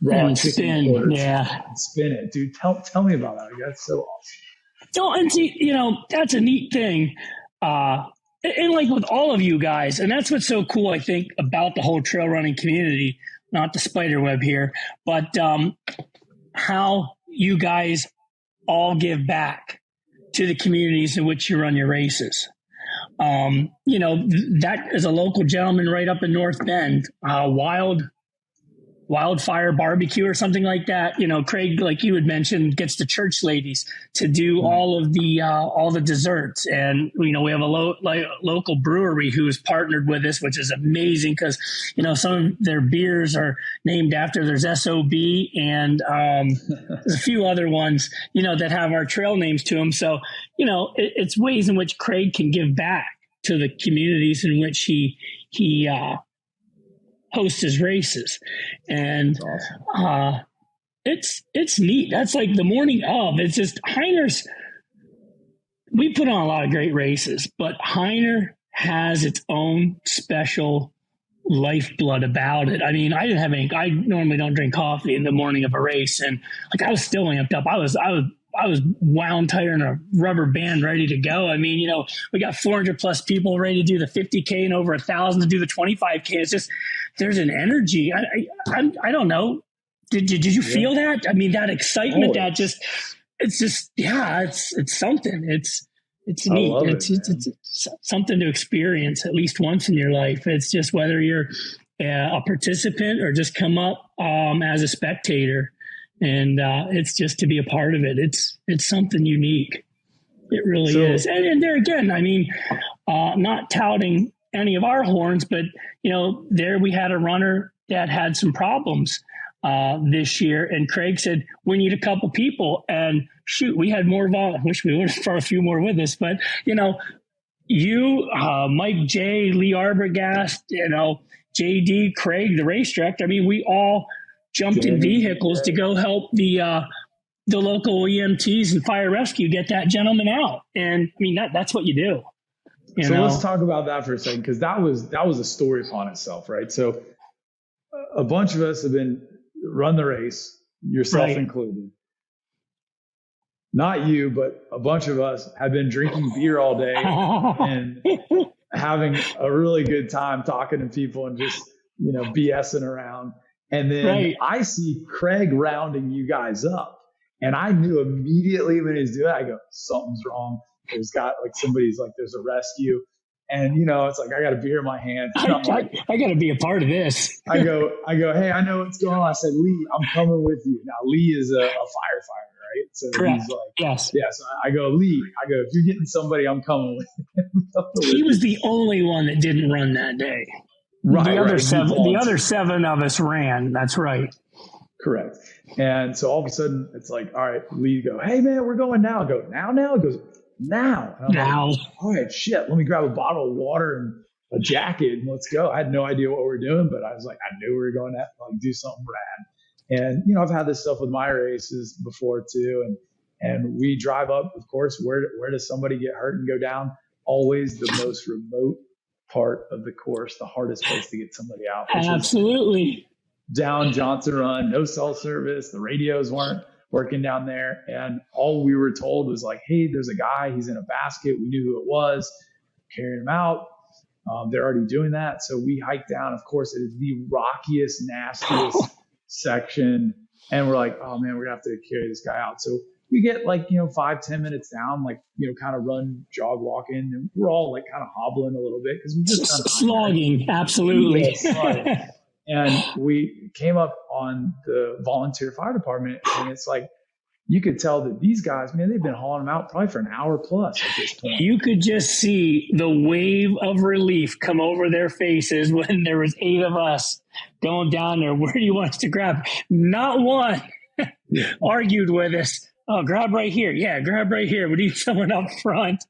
raw and chicken quarters, yeah, and spin it, dude. Tell me about that. That's so awesome. So, and see, that's a neat thing. And like with all of you guys, and that's what's so cool, I think, about the whole trail running community, not the spider web here, but how you guys all give back to the communities in which you run your races. That is a local gentleman right up in North Bend, Wildfire Barbecue or something like that. Craig, like you had mentioned, gets the church ladies to do all of the desserts. And, we have a local brewery who's partnered with us, which is amazing because, some of their beers are named after, there's SOB and there's a few other ones, that have our trail names to them. So, it's ways in which Craig can give back to the communities in which he host his races. And awesome. It's neat. That's like the morning of. It's just Heiner's. We put on a lot of great races, but Hyner has its own special lifeblood about it. I mean, I normally don't drink coffee in the morning of a race, and like I was still amped up. I was wound tighter in a rubber band, ready to go. I mean, we got 400 plus people ready to do the 50K and over 1,000 to do the 25K. It's just, there's an energy. I don't know. Did you feel that? I mean, that excitement, it's something. It's neat. It's something to experience at least once in your life. It's just whether you're a participant or just come up as a spectator. And it's just to be a part of it. It's something unique. It really is. And there again, I mean, not touting any of our horns, but, there we had a runner that had some problems this year. And Craig said, we need a couple people. And shoot, we had more I wish we would have brought a few more with us. But, you, Mike J, Lee Arbogast, JD, Craig, the race director. I mean, we all jumped in vehicles to go help the local EMTs and fire rescue get that gentleman out. And I mean, that's what you do. Let's talk about that for a second, because that was a story upon itself, right? So a bunch of us have been run the race, yourself included. Not you, but a bunch of us have been drinking beer all day and having a really good time talking to people and just, BSing around. And then I see Craig rounding you guys up. And I knew immediately when he was doing it, I go, something's wrong. There's a rescue. And, it's like, I got a beer in my hand. I got to be a part of this. I go, hey, I know what's going on. I said, Lee, I'm coming with you. Now, Lee is a firefighter, right? So correct. He's like, yes. Yeah. So I go, Lee, if you're getting somebody, I'm coming with you. He was the only one that didn't run that day. Right. The other seven of us ran. That's right. Correct. And so all of a sudden it's like, all right, Lee go, hey man, we're going now. I go, now? He goes, now. And I'm now. Like, all right, shit. Let me grab a bottle of water and a jacket and let's go. I had no idea what we were doing, but I was like, I knew we were going to do something rad. And, I've had this stuff with my races before too. And we drive up, of course, where does somebody get hurt and go down? Always the most remote part of the course, the hardest place to get somebody out. Absolutely. Down Johnson Run, no cell service. The radios weren't working down there. And all we were told was like, hey, there's a guy, he's in a basket. We knew who it was, carrying him out. They're already doing that. So we hiked down. Of course, it is the rockiest, nastiest section. And we're like, oh man, we're gonna have to carry this guy out. So we get 5-10 minutes down, kind of run, jog, walk in, and we're all kind of hobbling a little bit because we just slogging. Absolutely. Yeah, and we came up on the volunteer fire department, and it's like, you could tell that these guys, man, they've been hauling them out probably for an hour plus at this point. You could just see the wave of relief come over their faces when there was 8 of us going down there. Where do you want us to grab? Not one argued with us. Oh, grab right here. Yeah, grab right here. We need someone up front.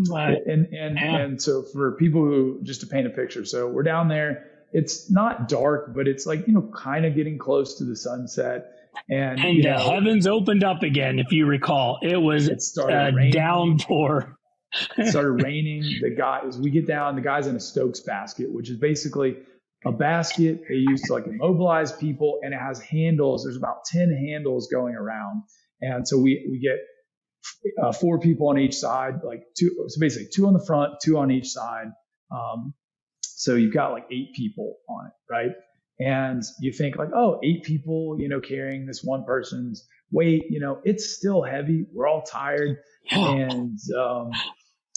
But And so for people who, just to paint a picture, so we're down there. It's not dark, but it's like, kind of getting close to the sunset. And the heavens opened up again, if you recall. It was a downpour. It started raining. We get down, the guy's in a Stokes basket, which is basically a basket they use to like immobilize people, and it has handles. There's about 10 handles going around. And so we get 4 people on each side, so basically 2 on the front, 2 on each side. So you've got like 8 people on it, right? And you think like, 8 people, carrying this one person's weight, it's still heavy. We're all tired. And, so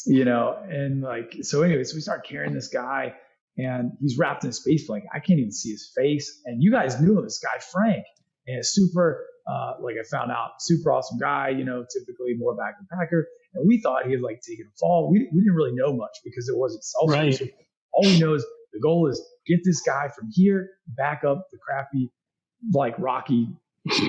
anyways, we start carrying this guy, and he's wrapped in a space blanket. I can't even see his face. And you guys knew him, this guy, Frank, and super, I found out, super awesome guy, typically more backpacker. And we thought he had taken a fall. We didn't really know much because it wasn't self-service. Right. All we know is the goal is get this guy from here back up the crappy, rocky,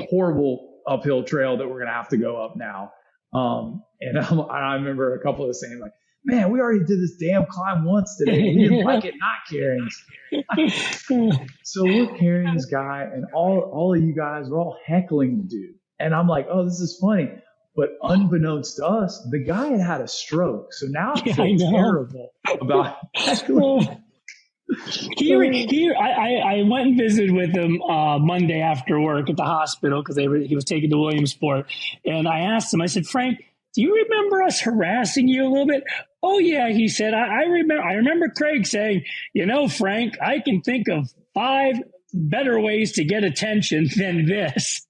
horrible uphill trail that we're going to have to go up now. And I remember a couple of us saying man, we already did this damn climb once today. We didn't like it not carrying. So we're carrying this guy, and all of you guys are all heckling the dude. And I'm like, this is funny. But unbeknownst to us, the guy had a stroke. So now I feel terrible about heckling. I went and visited with him Monday after work at the hospital because he was taken to Williamsport. And I asked him, I said, Frank, do you remember us harassing you a little bit? Oh, yeah, he said, I remember Craig saying, Frank, I can think of 5 better ways to get attention than this.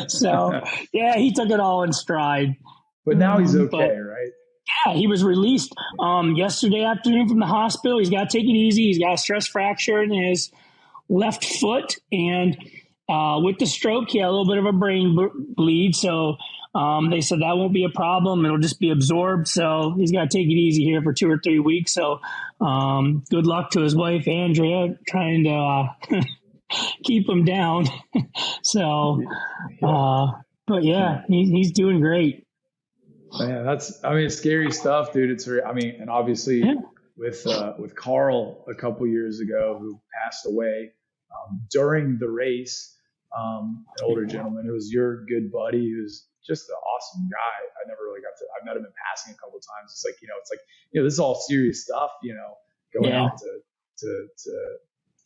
So, yeah, he took it all in stride. But now he's okay, right? Yeah, he was released yesterday afternoon from the hospital. He's got to take it easy. He's got a stress fracture in his left foot. And with the stroke, he had a little bit of a brain bleed. So they said that won't be a problem. It'll just be absorbed. So he's got to take it easy here for 2 or 3 weeks. So good luck to his wife, Andrea, trying to keep him down. So, but yeah, he's doing great. Man, it's scary stuff, dude. And obviously with Carl a couple years ago, who passed away during the race, an older gentleman who was your good buddy, who's just an awesome guy. I met him in passing a couple of times. It's this is all serious stuff, going out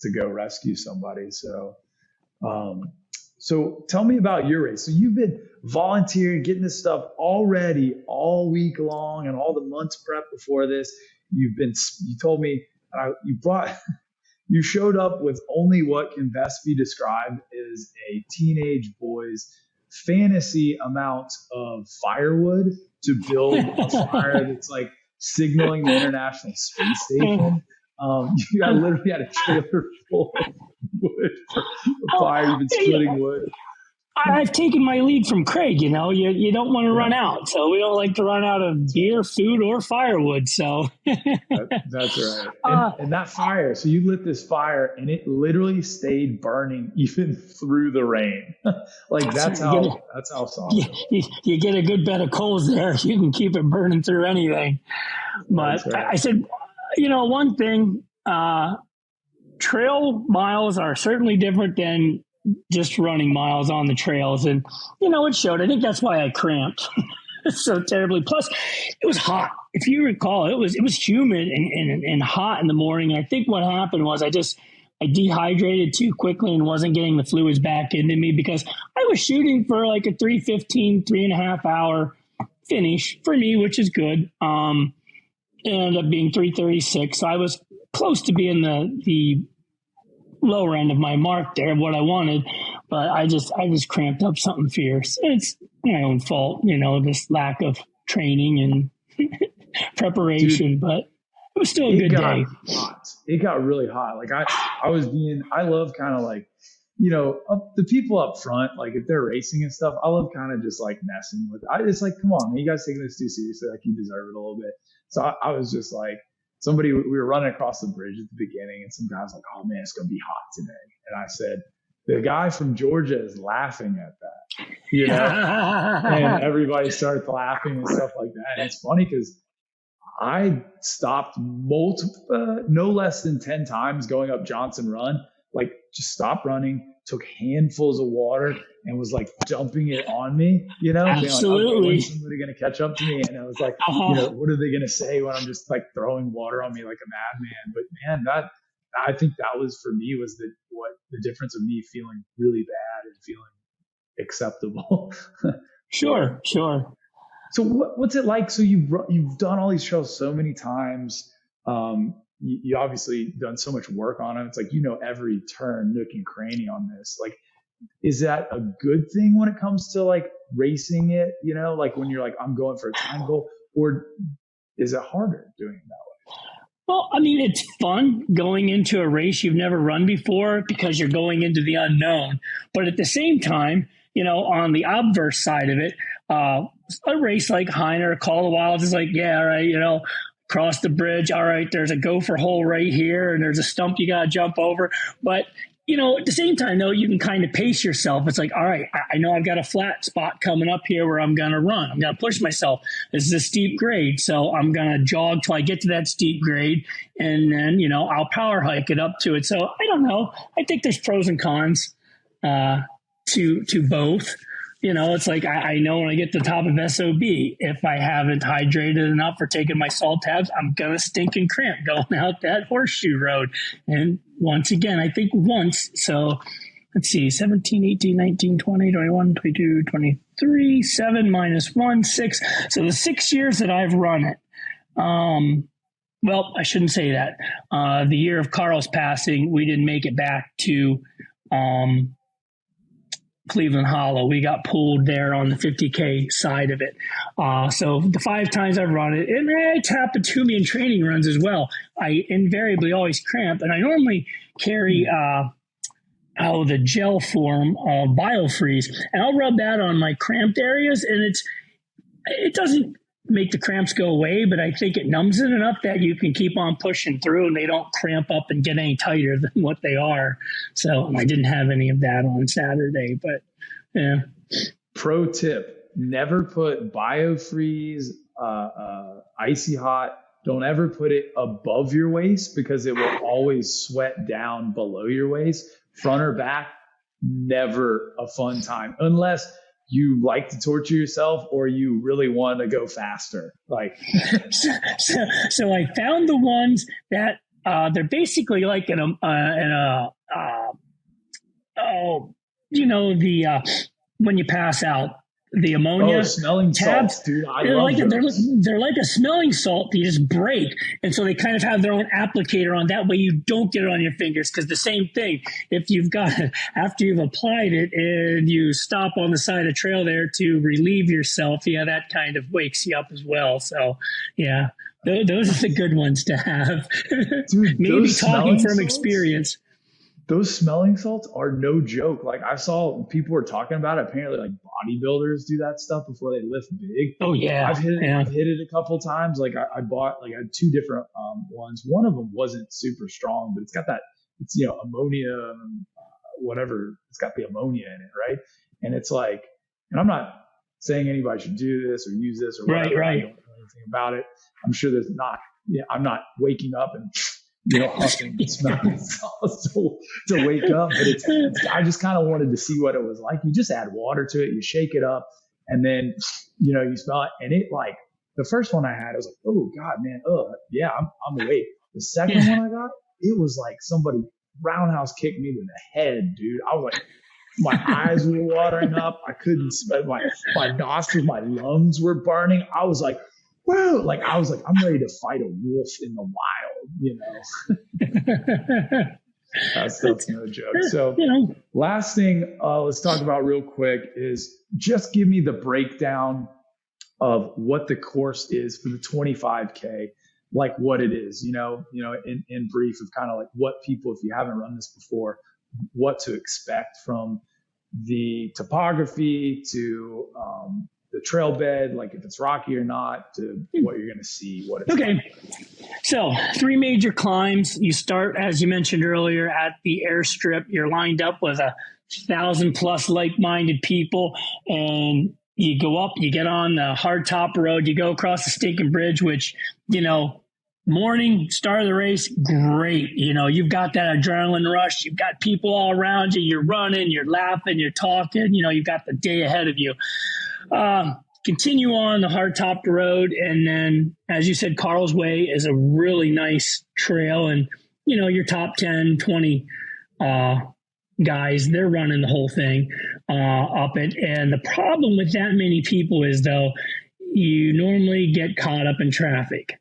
to go rescue somebody. So, so tell me about your race. So you've been volunteering, getting this stuff all ready all week long, and all the months prep before this. You told me you showed up with only what can best be described as a teenage boy's fantasy amount of firewood to build a fire that's signaling the International Space Station. You literally had a trailer full of wood for a fire. You've been splitting wood. I've taken my lead from Craig. You don't want to run out. So we don't like to run out of beer, food, or firewood. So that's right. And that fire, so you lit this fire and it literally stayed burning even through the rain. That's how solid. You get a good bed of coals there. You can keep it burning through anything. But right. I said, one thing, trail miles are certainly different than just running miles on the trails. And, it showed. I think that's why I cramped so terribly. Plus, it was hot. If you recall, it was humid and hot in the morning. And I think what happened was I dehydrated too quickly and wasn't getting the fluids back into me because I was shooting for a 3:15, 3.5 hour finish for me, which is good. It ended up being 3:36. So I was close to being the lower end of my mark there, what I wanted, but I just cramped up something fierce. It's my own fault, this lack of training and preparation. Dude, but it was still a good day. Hot. It got really hot. I love kind of the people up front, if they're racing and stuff, I love kind of just messing with it. Come on, man, you guys taking this too seriously, you deserve it a little bit. So I was just we were running across the bridge at the beginning, and some guy's oh man, it's going to be hot today. And I said, the guy from Georgia is laughing at that, and everybody starts laughing and stuff like that. And it's funny because I stopped no less than 10 times going up Johnson Run, like just stopped running, took handfuls of water and was like dumping it on me, being like, Absolutely. okay, when's somebody going to catch up to me? And I was like, what are they going to say when I'm just like throwing water on me like a madman? But man, I think that was for me was what the difference of me feeling really bad and feeling acceptable. Sure. So what's it like? So you've done all these trails so many times. You obviously done so much work on them. It's like, every turn, nook and cranny on this. Like, is that a good thing when it comes to like racing it? Like when you're like, I'm going for a time goal, or is it harder doing it that way? Well, I mean, it's fun going into a race you've never run before because you're going into the unknown. But at the same time, on the obverse side of it, a race like Hyner, Call of the Wilds is like, yeah, all right, cross the bridge. All right, there's a gopher hole right here and there's a stump you got to jump over. But, at the same time, though, you can kind of pace yourself. It's like, all right, I know I've got a flat spot coming up here where I'm going to run. I'm going to push myself. This is a steep grade. So I'm going to jog till I get to that steep grade. And then, I'll power hike it up to it. So I don't know. I think there's pros and cons to both. It's like I know when I get to the top of SOB, if I haven't hydrated enough or taken my salt tabs, I'm going to stink and cramp going out that horseshoe road. And once again, I think once. So let's see, 17, 18, 19, 20, 21, 22, 23, 7 minus 1, 6. So the 6 years that I've run it, well, I shouldn't say that. The year of Carl's passing, we didn't make it back to Cleveland Hollow. We got pulled there on the 50K side of it. So the 5 times I've run it, and it's happened to me in training runs as well. I invariably always cramp, and I normally carry the gel form of BioFreeze, and I'll rub that on my cramped areas, and it doesn't make the cramps go away, but I think it numbs it enough that you can keep on pushing through and they don't cramp up and get any tighter than what they are. So I didn't have any of that on Saturday, but yeah. Pro tip, never put BioFreeze, Icy Hot. Don't ever put it above your waist because it will always sweat down below your waist. Front or back, never a fun time unless you like to torture yourself or you really want to go faster. Like, so I found the ones that they're basically like when you pass out, the ammonia smelling tabs, salts, dude. I love they're like a smelling salt. They just break, and so they kind of have their own applicator on. That way, you don't get it on your fingers. Because the same thing, if you've got after you've applied it and you stop on the side of trail there to relieve yourself, that kind of wakes you up as well. So, yeah, those are the good ones to have. Dude, maybe talking from experience. Those smelling salts are no joke. Like I saw people were talking about it. Apparently like bodybuilders do that stuff before they lift big. Oh yeah. I've hit it a couple times. Like I bought, I had 2 different ones. One of them wasn't super strong, but it's got that, it's, ammonia, whatever. It's got the ammonia in it. Right. And it's like, and I'm not saying anybody should do this or use this or whatever. Right. I don't know anything about it. I'm sure there's not, I'm not waking up and huffing smelling salts to wake up. But I just kind of wanted to see what it was like. You just add water to it, you shake it up, and then, you smell it. And it like, the first one I had, I was like, oh God, man. Oh yeah, I'm awake. The second one I got, it was like somebody roundhouse kicked me to the head, dude. I was like, my eyes were watering up. I couldn't smell my nostrils, my lungs were burning. I was like, whoa, I'm ready to fight a wolf in the wild, That's no joke. So last thing, let's talk about real quick is just give me the breakdown of what the course is for the 25K, like what it is, in brief of kind of like what people, if you haven't run this before, what to expect from the topography to, the trail bed, like if it's rocky or not, to what you're going to see, what it's okay. like. So 3 major climbs. You start, as you mentioned earlier, at the airstrip. You're lined up with 1,000+ like-minded people, and you go up, you get on the hard top road, you go across the stinking bridge, which, morning, start of the race, great. You've got that adrenaline rush. You've got people all around you. You're running, you're laughing, you're talking. You've got the day ahead of you. Continue on the hard topped road. And then, as you said, Carl's Way is a really nice trail. And, your top 10, 20 guys, they're running the whole thing up it. And the problem with that many people is, though, you normally get caught up in traffic.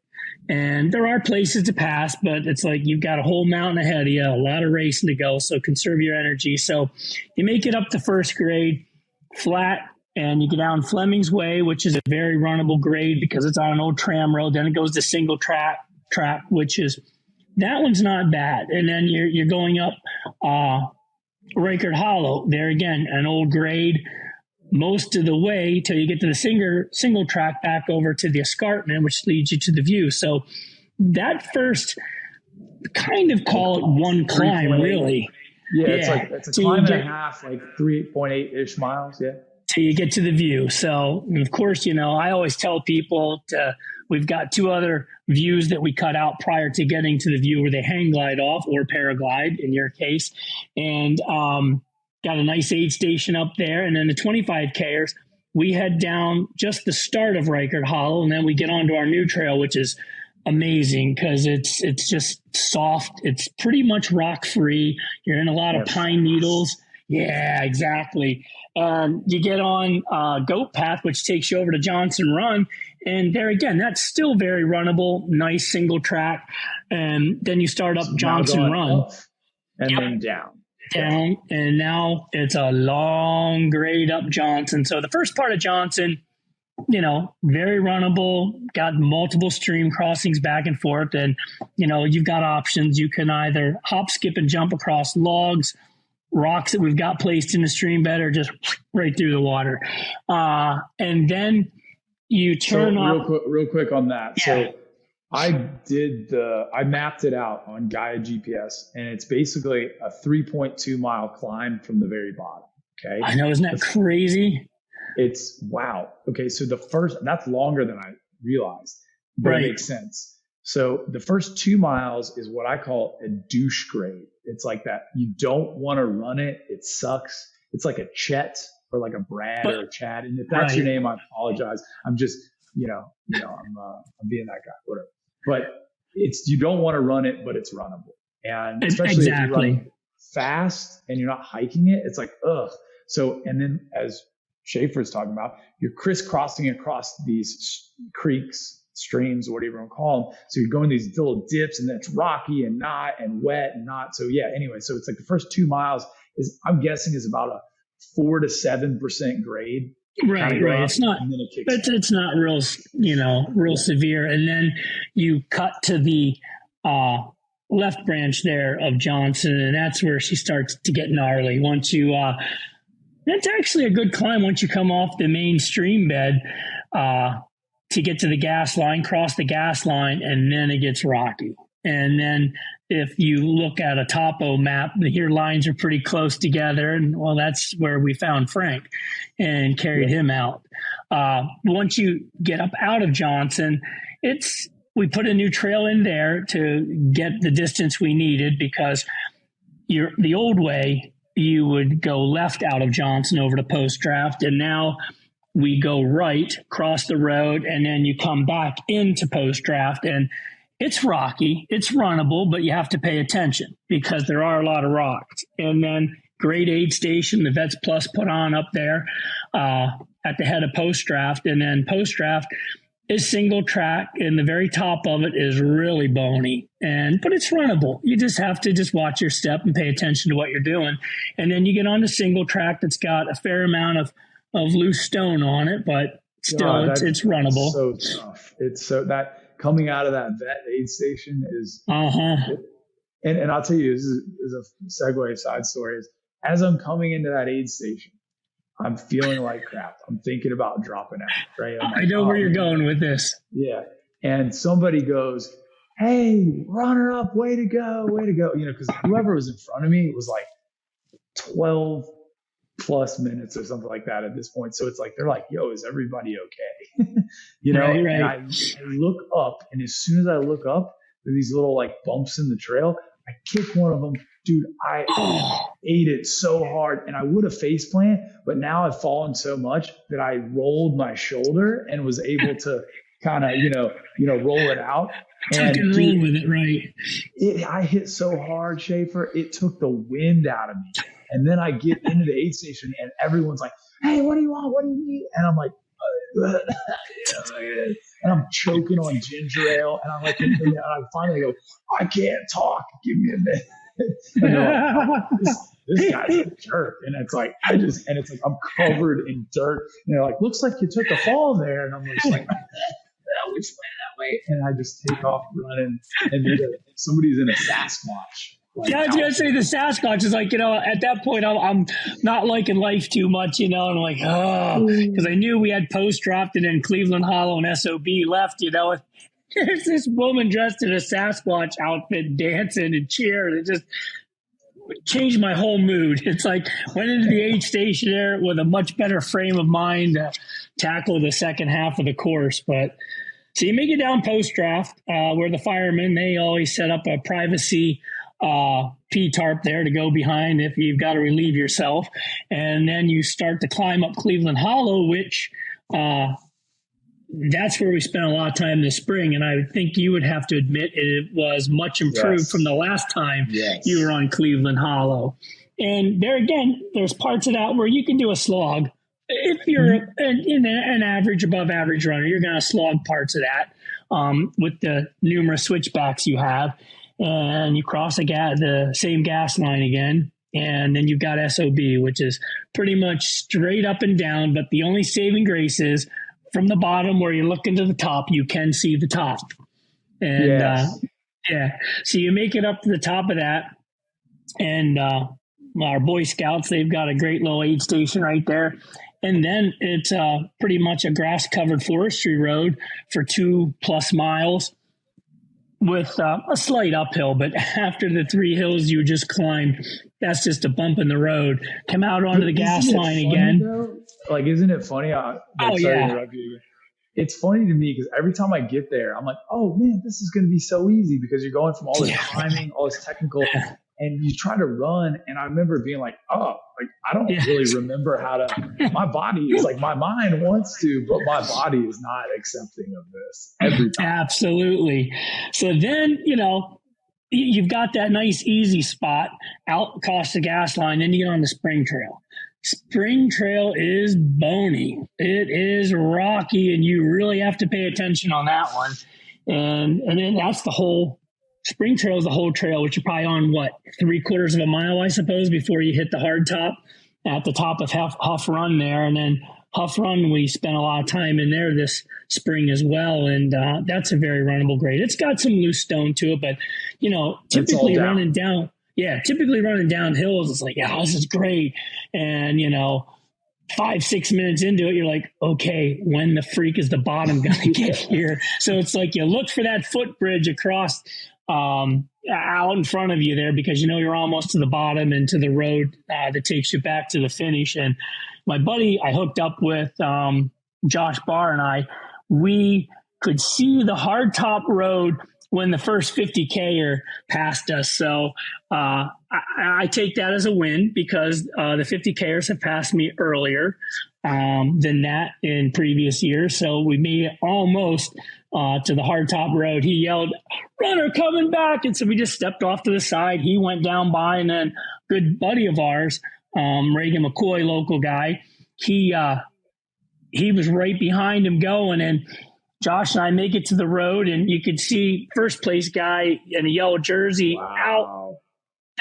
And there are places to pass, but it's like you've got a whole mountain ahead of you, a lot of racing to go, so conserve your energy. So you make it up to first grade, flat, and you get down Fleming's Way, which is a very runnable grade because it's on an old tram road. Then it goes to single track, which is, that one's not bad. And then you're going up Reichert Hollow. There again, an old grade, most of the way till you get to the single track back over to the escarpment, which leads you to the view. So that first, kind of call it one climb, really. Yeah, it's a climb and a half, like 3.8-ish miles, yeah. Till you get to the view. So, of course, I always tell people we've got 2 other views that we cut out prior to getting to the view where they hang glide off or paraglide in your case. And got a nice aid station up there. And then the 25Kers, we head down just the start of Reichert Hollow, and then we get onto our new trail, which is amazing because it's just soft. It's pretty much rock free. You're in a lot of pine needles. Yeah, exactly. You get on Goat Path, which takes you over to Johnson Run. And there again, that's still very runnable, nice single track. And then you start up Johnson Run. And then down. And now it's a long grade up Johnson. So the first part of Johnson, very runnable, got multiple stream crossings back and forth. And, you've got options. You can either hop, skip, and jump across logs, rocks that we've got placed in the stream bed, or just right through the water. And then you turn up. Real quick on that. Yeah. So I mapped it out on Gaia GPS, and it's basically a 3.2 mile climb from the very bottom. Okay. I know. Isn't that crazy? It's wow. Okay. So that's longer than I realized, but It makes sense. So the first 2 miles is what I call a douche grade. It's like that. You don't want to run it. It sucks. It's like a Chet or like a Brad or a Chad. And if that's your name, I apologize. I'm just, I'm being that guy, whatever. But you don't want to run it, but it's runnable. And especially if you run fast and you're not hiking it, it's like, ugh. So, and then as Shafer's talking about, you're crisscrossing across these creeks, streams, or whatever you want to call them. So you're going these little dips, and then it's rocky and not, and wet and not. So yeah, anyway, so it's like the first 2 miles I'm guessing is about a 4 to 7% grade. Right. It's not, it's not real, real severe. And then you cut to the left branch there of Johnson, and that's where she starts to get gnarly. Once you, that's actually a good climb once you come off the main stream bed to get to the gas line, cross the gas line, and then it gets rocky. And then if you look at a topo map, your lines are pretty close together. And well, that's where we found Frank and carried him out. Once you get up out of Johnson, we put a new trail in there to get the distance we needed, because the old way, you would go left out of Johnson over to Post Draft. And now we go right, cross the road, and then you come back into Post Draft. And it's rocky, it's runnable, but you have to pay attention because there are a lot of rocks. And then grade aid station, the Vets Plus put on up there at the head of Post Draft. And then Post Draft is single track, and the very top of it is really bony. But it's runnable. You just have to watch your step and pay attention to what you're doing. And then you get on the single track that's got a fair amount of loose stone on it, but still it's runnable. So tough. It's so that coming out of that vet aid station is, and I'll tell you, this is a segue side story. Is as I'm coming into that aid station, I'm feeling like crap. I'm thinking about dropping out. Right? I know where you're going with this. Yeah, and somebody goes, "Hey, runner up, way to go, way to go!" Because whoever was in front of me was like 12 plus minutes or something like that at this point. So it's like, they're like, yo, is everybody okay? Right. And I look up, and as soon as I look up, there are these little like bumps in the trail. I kick one of them. Dude, I ate it so hard, and I would have face plant, but now I've fallen so much that I rolled my shoulder and was able to kind of, roll it out. And roll with it, right? I hit so hard, Shafer, it took the wind out of me. And then I get into the aid station, and everyone's like, "Hey, what do you want? What do you need?" And I'm like, and I'm choking on ginger ale, and I'm like, and I finally go, "I can't talk. Give me a minute." And they're like, this guy's a jerk. And it's like, it's like I'm covered in dirt. And they're like, "Looks like you took a fall there." And I'm just like, which way, that way? And I just take off running, and somebody's in a Sasquatch. Yeah, I was going to say the Sasquatch is like, at that point, I'm not liking life too much, and I'm like, because I knew we had post dropped and then Cleveland Hollow and SOB left, There's this woman dressed in a Sasquatch outfit dancing and cheering. It just changed my whole mood. It's like, went into the aid station there with a much better frame of mind to tackle the second half of the course. But so you make it down post draft, where the firemen, they always set up a privacy P-tarp there to go behind if you've got to relieve yourself. And then you start to climb up Cleveland Hollow, which that's where we spent a lot of time this spring. And I think you would have to admit it was much improved from the last time you were on Cleveland Hollow. And there again, there's parts of that where you can do a slog. If you're an average, above average runner, you're going to slog parts of that with the numerous switchbacks you have. And you cross the same gas line again. And then you've got SOB, which is pretty much straight up and down. But the only saving grace is from the bottom where you look into the top, you can see the top. And so you make it up to the top of that. And our Boy Scouts, they've got a great little aid station right there. And then it's pretty much a grass-covered forestry road for 2+ miles with a slight uphill. But after the 3 hills you just climbed, that's just a bump in the road. Come out onto the gas line again. Though? Like, isn't it funny? Sorry to interrupt you again. It's funny to me because every time I get there, I'm like, oh, man, this is going to be so easy because you're going from all this climbing, all this technical, and you try to run. And I remember being like, oh, like I don't really remember how to, my body is like, my mind wants to, but my body is not accepting of this every time. Absolutely. So then, you've got that nice easy spot out across the gas line. Then you get on the Spring Trail. Spring Trail is bony. It is rocky, and you really have to pay attention on that one. And then that's the whole Spring Trail is the whole trail, which you're probably on 3/4 of a mile, I suppose, before you hit the hard top at the top of Huff Run there. And then Huff Run, we spent a lot of time in there this spring as well. And that's a very runnable grade. It's got some loose stone to it, but typically running down. Yeah, typically running down hills, it's like, this is great. And, 5-6 minutes into it, you're like, okay, when the freak is the bottom going to get here? So it's like you look for that footbridge across out in front of you there because you're almost to the bottom and to the road that takes you back to the finish. And my buddy I hooked up with, Josh Barr, and we could see the hardtop road when the first 50K passed us. So I take that as a win because the 50Kers have passed me earlier than that in previous years. So we made it almost to the hardtop road. He yelled, "Runner coming back." And so we just stepped off to the side. He went down by, and then a good buddy of ours, Reagan McCoy, local guy, he was right behind him going, and Josh and I make it to the road, and you could see first place guy in a yellow jersey out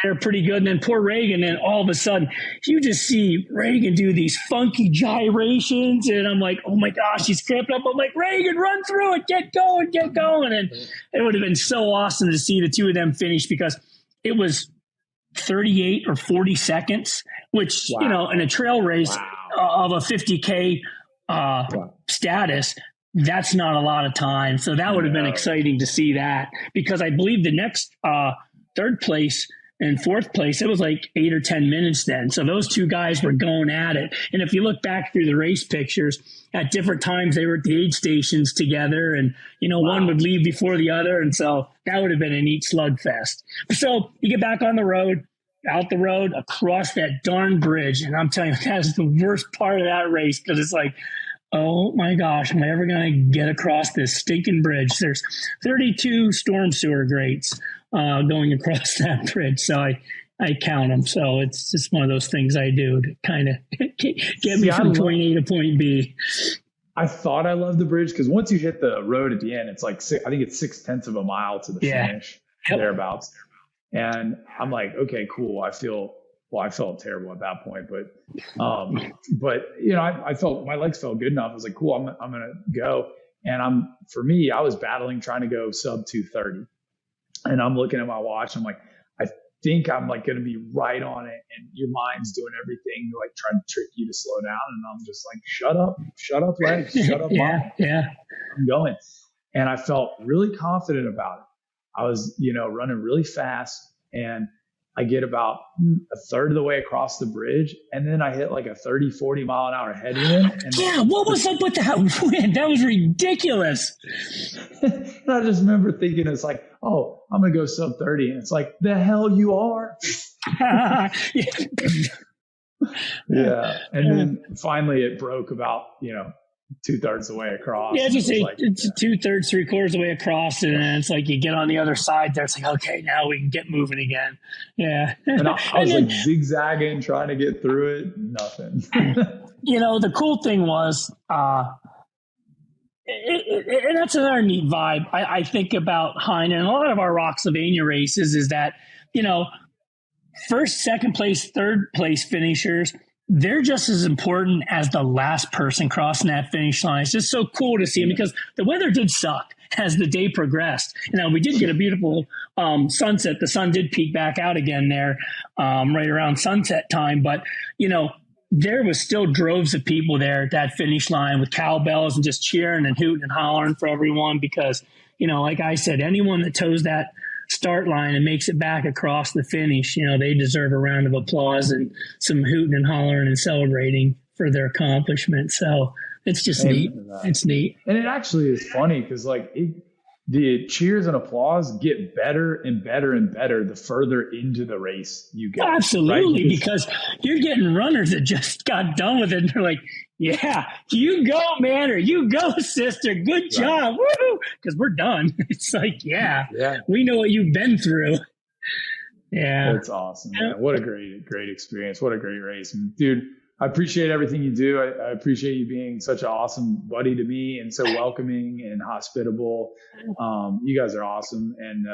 there pretty good. And then poor Reagan, and all of a sudden you just see Reagan do these funky gyrations. And I'm like, oh my gosh, he's cramping up. I'm like, Reagan, run through it. Get going, get going. And it would have been so awesome to see the two of them finish because it was 38 or 40 seconds, which, in a trail race of a 50K status, that's not a lot of time. So that would have been exciting to see that because I believe the next third place in fourth place. It was like 8 or 10 minutes then. So those two guys were going at it. And if you look back through the race pictures, at different times they were at the aid stations together, and one would leave before the other, and so that would have been a neat slugfest. So you get back on the road, out the road, across that darn bridge, and I'm telling you, that's the worst part of that race, because it's like, oh my gosh, am I ever going to get across this stinking bridge? There's 32 storm sewer grates going across that bridge, so I count them. So it's just one of those things I do to kind of get me from point A to point B. I thought I loved the bridge because once you hit the road at the end, it's like I think it's 0.6 of a mile to the finish, thereabouts. And I'm like, okay, cool. I felt terrible at that point, but I felt my legs felt good enough. I was like, cool, I'm gonna go. And for me, I was battling trying to go sub 2:30, and I'm looking at my watch. I'm like, I think I'm like going to be right on it, and your mind's doing everything like trying to trick you to slow down, and I'm just like, shut up legs, shut up mind. I'm going. And I felt really confident about it. I was running really fast, and I get about a third of the way across the bridge, and then I hit like a 30-40 mile an hour headwind. And what was up with that wind? That was ridiculous. And I just remember thinking, it's like, oh, I'm going to go sub 30. And it's like, the hell you are. Yeah. And then finally it broke about, 2/3 the way across. Yeah, just say it's 2/3, 3/4 of the way across, and then it's like you get on the other side there. It's like, okay, now we can get moving again. Yeah. And I was like zigzagging, trying to get through it. Nothing. The cool thing was, and that's another neat vibe. I think about Heiner and a lot of our Rocksylvania races is that, first, second place, third place finishers, they're just as important as the last person crossing that finish line. It's just so cool to see them because the weather did suck as the day progressed. We did get a beautiful sunset. The sun did peek back out again there right around sunset time. But, there was still droves of people there at that finish line with cowbells and just cheering and hooting and hollering for everyone because, like I said, anyone that toes that start line and makes it back across the finish, they deserve a round of applause and some hooting and hollering and celebrating for their accomplishment. So it's just neat. It's neat. And it actually is funny because the cheers and applause get better and better and better the further into the race you get. Absolutely, right? Because you're getting runners that just got done with it and they're like, yeah, you go, man, or you go, sister. Good job. Woo! Because we're done. It's like, yeah, we know what you've been through. Yeah. That's awesome, man. What a great experience. What a great race. Dude, I appreciate everything you do. I appreciate you being such an awesome buddy to me and so welcoming and hospitable. You guys are awesome. And,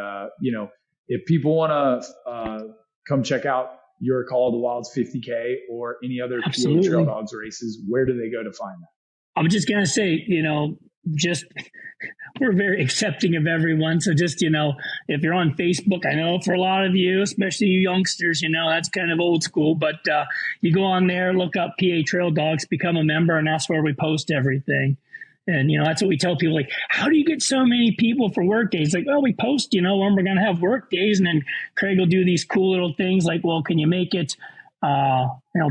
if people want to come check out your Call of the Wilds 50K or any other PA Trail Dogs races, where do they go to find that? I'm just going to say, we're very accepting of everyone. So just, if you're on Facebook, I know for a lot of you, especially you youngsters, that's kind of old school, but you go on there, look up PA Trail Dogs, become a member, and that's where we post everything. And, that's what we tell people, like, how do you get so many people for work days? Like, well, we post, when we're going to have work days, and then Craig will do these cool little things like, well, can you make it,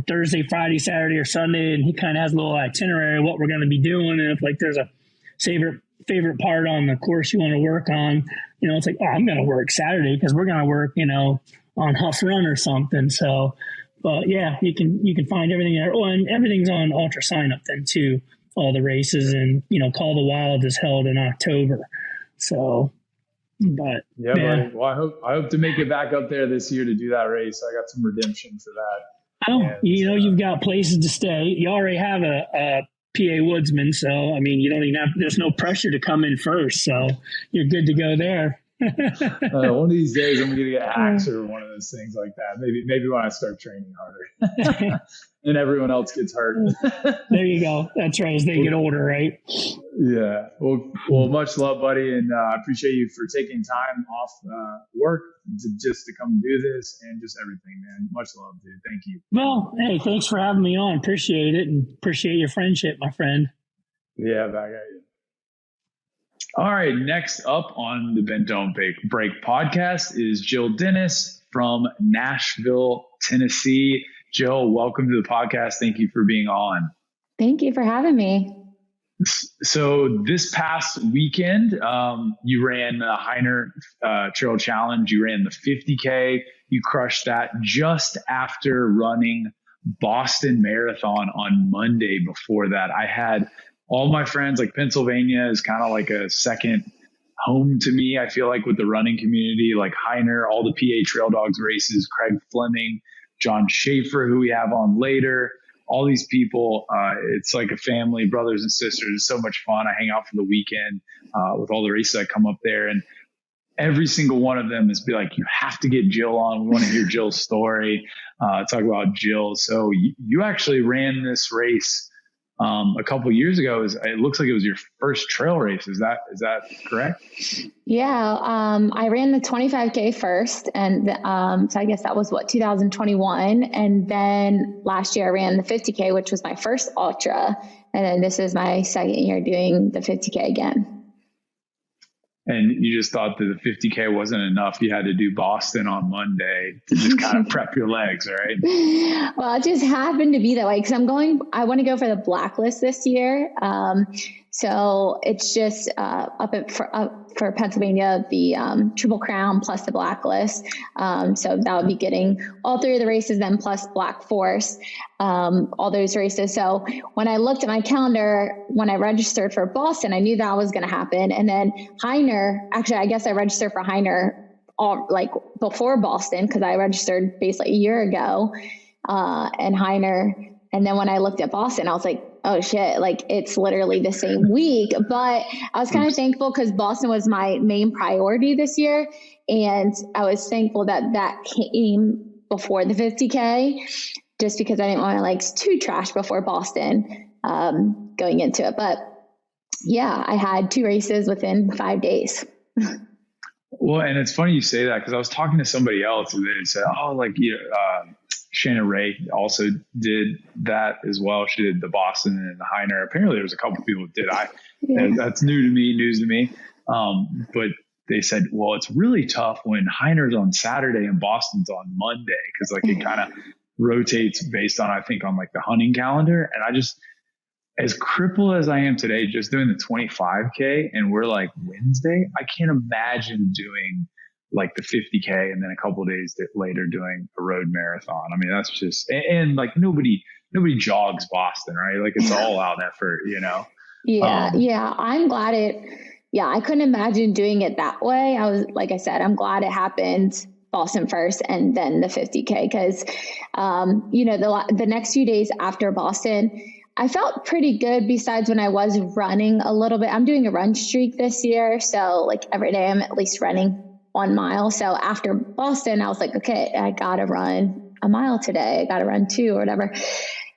Thursday, Friday, Saturday, or Sunday? And he kind of has a little itinerary of what we're going to be doing. And if like there's a favorite part on the course you want to work on, it's like, oh, I'm going to work Saturday because we're going to work, on Huff Run or something. So, but yeah, you can find everything there. Oh, and everything's on Ultra Sign Up then too. All the races and, Call the Wild is held in October. So, but yeah. Buddy. Well, I hope to make it back up there this year to do that race. I got some redemption for that. Oh, and, you've got places to stay. You already have a PA Woodsman. So, you don't even there's no pressure to come in first. So you're good to go there. One of these days I'm going to get axed or one of those things like that. Maybe when I start training harder and everyone else gets hurt. There you go. That's right. As they get older, right? Yeah. Well, much love, buddy. And I appreciate you for taking time off work to come do this and just everything, man. Much love, dude. Thank you. Well, hey, thanks for having me on. Appreciate it. And appreciate your friendship, my friend. Yeah, back at you. All right, next up on the Bent Don't Break podcast is Jill Dennis from Nashville, Tennessee. Jill, welcome to the podcast. Thank you for being on. Thank you for having me. So this past weekend, you ran the Hyner Trail Challenge. You ran the 50K. You crushed that just after running Boston Marathon on Monday. Before that, I had all my friends, like Pennsylvania is kind of like a second home to me. I feel like with the running community, like Heiner, all the PA Trail Dogs races, Craig Fleming, John Shafer, who we have on later, all these people. It's like a family, brothers and sisters. It's so much fun. I hang out for the weekend with all the races that come up there. And every single one of them is be like, you have to get Jill on. We want to hear Jill's story, talk about Jill. So you actually ran this race a couple of years ago. It looks like it was your first trail race. Is that correct? Yeah. I ran the 25K first. And so I guess that was 2021. And then last year I ran the 50K, which was my first ultra. And then this is my second year doing the 50K again. And you just thought that the 50K wasn't enough. You had to do Boston on Monday to just kind of prep your legs, right? Well, it just happened to be that way because I want to go for the blacklist this year. So it's just up for Pennsylvania, the Triple Crown plus the blacklist. So that would be getting all three of the races then plus Black Force, all those races. So when I looked at my calendar, when I registered for Boston, I knew that was going to happen. And then Hyner, actually, I guess I registered for Hyner like before Boston because I registered basically a year ago and Hyner. And then when I looked at Boston, I was like, oh shit, like it's literally the same week. But I was kind of thankful because Boston was my main priority this year. And I was thankful that came before the 50K, just because I didn't want to like too trash before Boston going into it. But yeah, I had 2 races within 5 days. Well, and it's funny you say that because I was talking to somebody else and they said, oh, like, Shannon Ray also did that as well. She did the Boston and the Hyner. Apparently there was a couple of people that did. That's news to me. But they said, well, it's really tough when Hyner's on Saturday and Boston's on Monday. Cause like it kind of rotates based on, I think on like the hunting calendar. And I just, as crippled as I am today, just doing the 25K and we're like Wednesday, I can't imagine doing like the 50K and then a couple of days later doing a road marathon. I mean, that's just, and like nobody jogs Boston, right? Like it's all out effort, Yeah. I'm glad I couldn't imagine doing it that way. Like I said, I'm glad it happened Boston first and then the 50K. Cause, the next few days after Boston, I felt pretty good besides when I was running a little bit. I'm doing a run streak this year. So like every day I'm at least running 1 mile. So after Boston, I was like, okay, I got to run a mile today. I got to run 2 or whatever.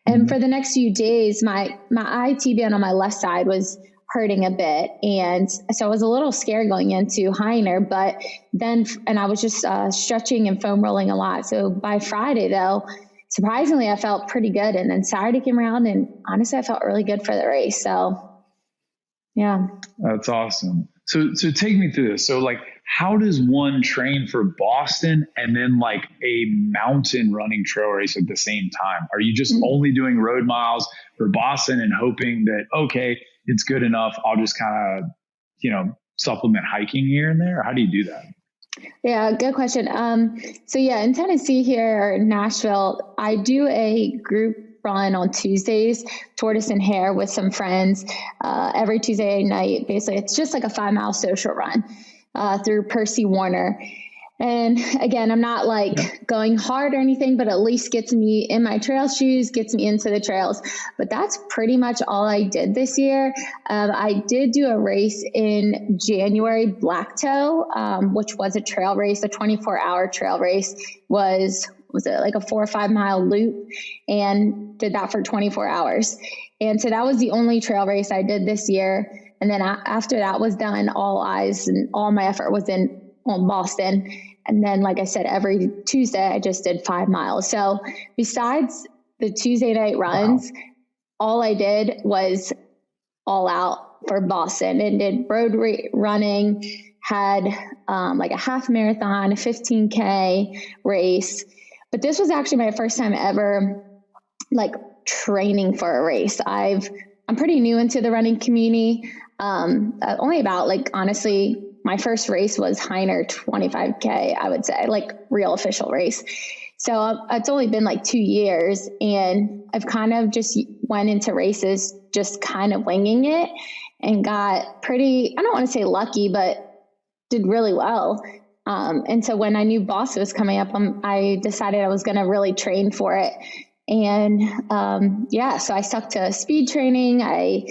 And for the next few days, my ITBN on my left side was hurting a bit. And so I was a little scared going into Hyner, but then, and I was just stretching and foam rolling a lot. So by Friday though, surprisingly, I felt pretty good. And then Saturday came around and honestly, I felt really good for the race. So yeah. That's awesome. So take me through this. So like, how does one train for Boston and then like a mountain running trail race at the same time? Are you just only doing road miles for Boston and hoping that, okay, it's good enough, I'll just kind of, supplement hiking here and there? Or how do you do that? Yeah, good question. So yeah, in Tennessee here, or in Nashville, I do a group run on Tuesdays, Tortoise and Hare with some friends, every Tuesday night. Basically, it's just like a 5-mile social run through Percy Warner. And again, I'm not like going hard or anything, but at least gets me in my trail shoes, gets me into the trails. But that's pretty much all I did this year. I did do a race in January, Blacktoe, which was a trail race, a 24-hour trail race. Was it like a 4 or 5 mile loop, and did that for 24 hours. And so that was the only trail race I did this year. And then after that was done, all eyes and all my effort was on Boston. And then, like I said, every Tuesday I just did 5 miles. So besides the Tuesday night runs, all I did was all out for Boston and did road running, had like a half marathon, a 15K race. But this was actually my first time ever like training for a race. I'm pretty new into the running community. Only about like, honestly, my first race was Hyner 25K, I would say, like real official race. So it's only been like 2 years, and I've kind of just went into races just kind of winging it and got pretty, I don't want to say lucky, but did really well. And so when I knew Boston was coming up, I decided I was going to really train for it. And so I stuck to speed training. I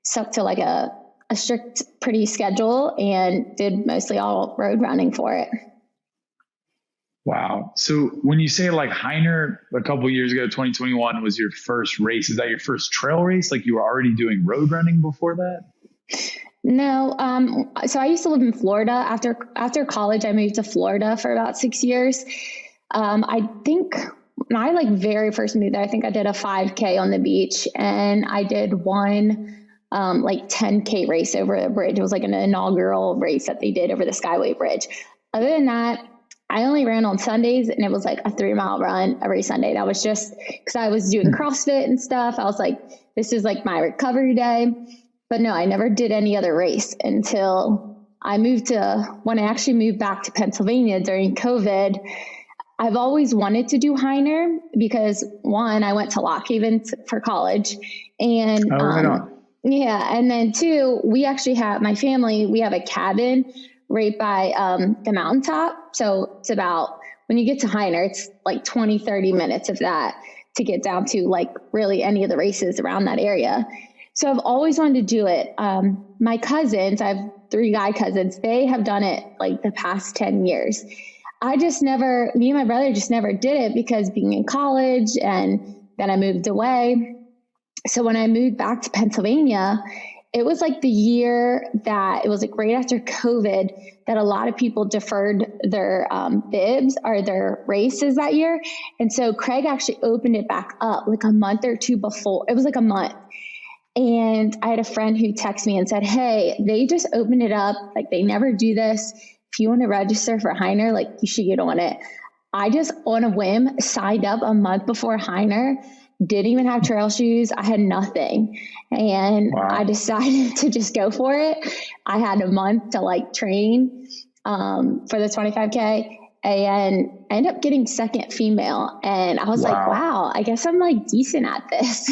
stuck to like a strict, pretty schedule, and did mostly all road running for it. Wow. So when you say like Heiner a couple of years ago, 2021 was your first race, is that your first trail race? Like you were already doing road running before that? No. So I used to live in Florida. After college, I moved to Florida for about 6 years. I think when I like very first moved there, I think I did a 5K on the beach, and I did one like 10K race over a bridge. It was like an inaugural race that they did over the Skyway Bridge. Other than that, I only ran on Sundays, and it was like a 3-mile run every Sunday. That was just because I was doing CrossFit and stuff. I was like, this is like my recovery day. But no, I never did any other race until when I actually moved back to Pennsylvania during COVID. I've always wanted to do Hyner because one, I went to Lock Haven for college, and right on. Yeah. And then two, we actually have my family, we have a cabin right by the mountaintop. So it's about, when you get to Hyner, it's like 20, 30 minutes of that to get down to like really any of the races around that area. So I've always wanted to do it. My cousins, I have 3 guy cousins, they have done it like the past 10 years. Me and my brother just never did it because being in college, and then I moved away. So when I moved back to Pennsylvania, it was like the year that it was like right after COVID that a lot of people deferred their bibs or their races that year. And so Craig actually opened it back up like a month or two before. It was like a month. And I had a friend who texted me and said, hey, they just opened it up. Like they never do this. If you want to register for Hyner, like you should get on it. I just on a whim signed up a month before Hyner. Didn't even have trail shoes. I had nothing. And wow. I decided to just go for it. I had a month to like train for the 25K, and I ended up getting second female. And I was like, wow, I guess I'm like decent at this.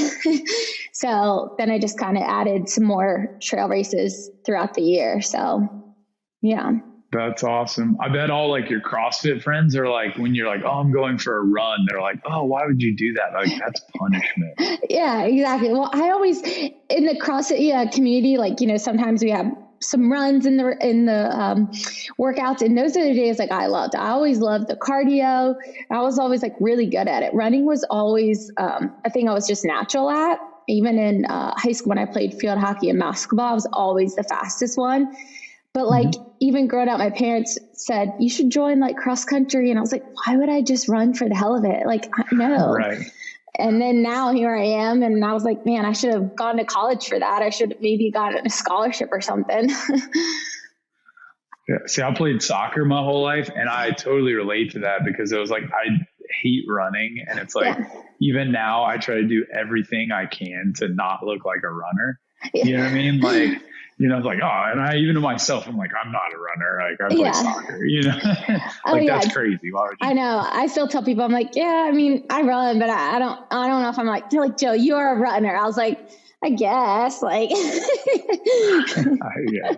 So then I just kind of added some more trail races throughout the year. So yeah. That's awesome. I bet all like your CrossFit friends are like, when you're like, oh, I'm going for a run, they're like, oh, why would you do that? Like, that's punishment. Yeah, exactly. Well, I always, in the CrossFit community, like, sometimes we have some runs in the workouts, and those are the days like I loved. I always loved the cardio. I was always like really good at it. Running was always a thing I was just natural at. Even in high school when I played field hockey and basketball, I was always the fastest one. But like even growing up, my parents said, you should join like cross country. And I was like, why would I just run for the hell of it? Like, no. Right. And then now here I am. And I was like, man, I should have gone to college for that. I should have maybe gotten a scholarship or something. Yeah. See, I played soccer my whole life, and I totally relate to that because it was like, I hate running. And it's like, even now I try to do everything I can to not look like a runner. Yeah. You know what I mean? Like, it's like, oh, and I, even to myself, I'm like, I'm not a runner. Like I play soccer, like that's crazy. Why would you? I know. I still tell people, I'm like, yeah, I mean, I run, but I don't know if I'm like, they're like, Joe, you are a runner. I was like, I guess like, yeah.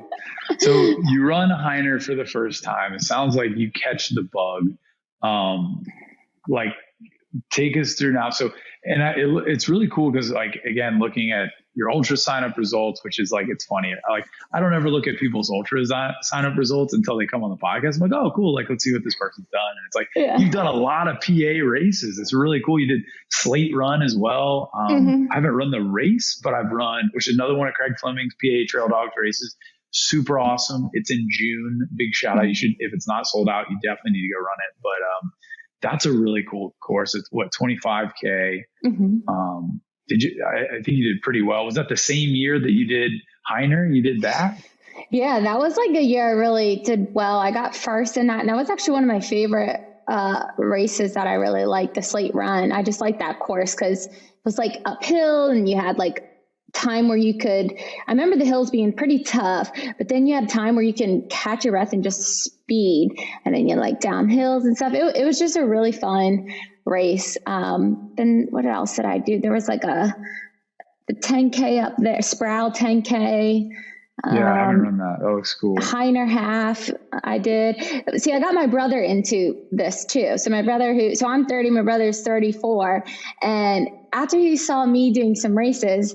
So you run Hyner for the first time. It sounds like you catch the bug. Like take us through now. So, and it's really cool because like, again, looking at your ultra sign up results, which is like, it's funny. Like, I don't ever look at people's ultra sign up results until they come on the podcast. I'm like, oh, cool. Like, let's see what this person's done. And it's like, you've done a lot of PA races. It's really cool. You did Slate Run as well. I haven't run the race, but I've run, which is another one of Craig Fleming's PA Trail Dogs races. Super awesome. It's in June. Big shout out. You should, if it's not sold out, you definitely need to go run it. But, that's a really cool course. It's 25K. I think you did pretty well. Was that the same year that you did Hyner? You did that? Yeah, that was like a year I really did well. I got first in that. And that was actually one of my favorite races that I really liked, the Slate Run. I just liked that course because it was like uphill and you had like time where you could, I remember the hills being pretty tough, but then you had time where you can catch your breath and just speed. And then you like down hills and stuff. It was just a really fun race. Then what else did I do? There was like the 10K up there, Sproul 10K. Yeah, I haven't run that. That looks cool. Hyner half I did. See, I got my brother into this too. So my brother so I'm 30, my brother's 34. And after he saw me doing some races,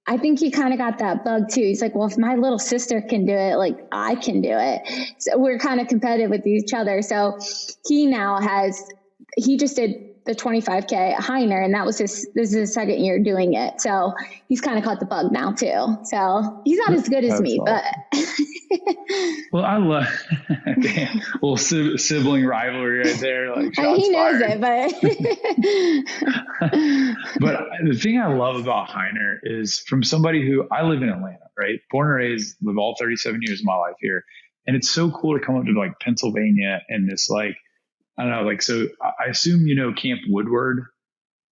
I think he kind of got that bug too. He's like, well, if my little sister can do it, like I can do it. So we're kind of competitive with each other. So he just did the 25K at Heiner, and this is his second year doing it. So he's kind of caught the bug now too. So he's not as good as me, awesome. But well, I love little sibling rivalry right there. Like he knows it, but the thing I love about Heiner is from somebody who I live in Atlanta, right? Born and raised, live all 37 years of my life here. And it's so cool to come up to like Pennsylvania and this like, I don't know, like, so I assume, you know, Camp Woodward,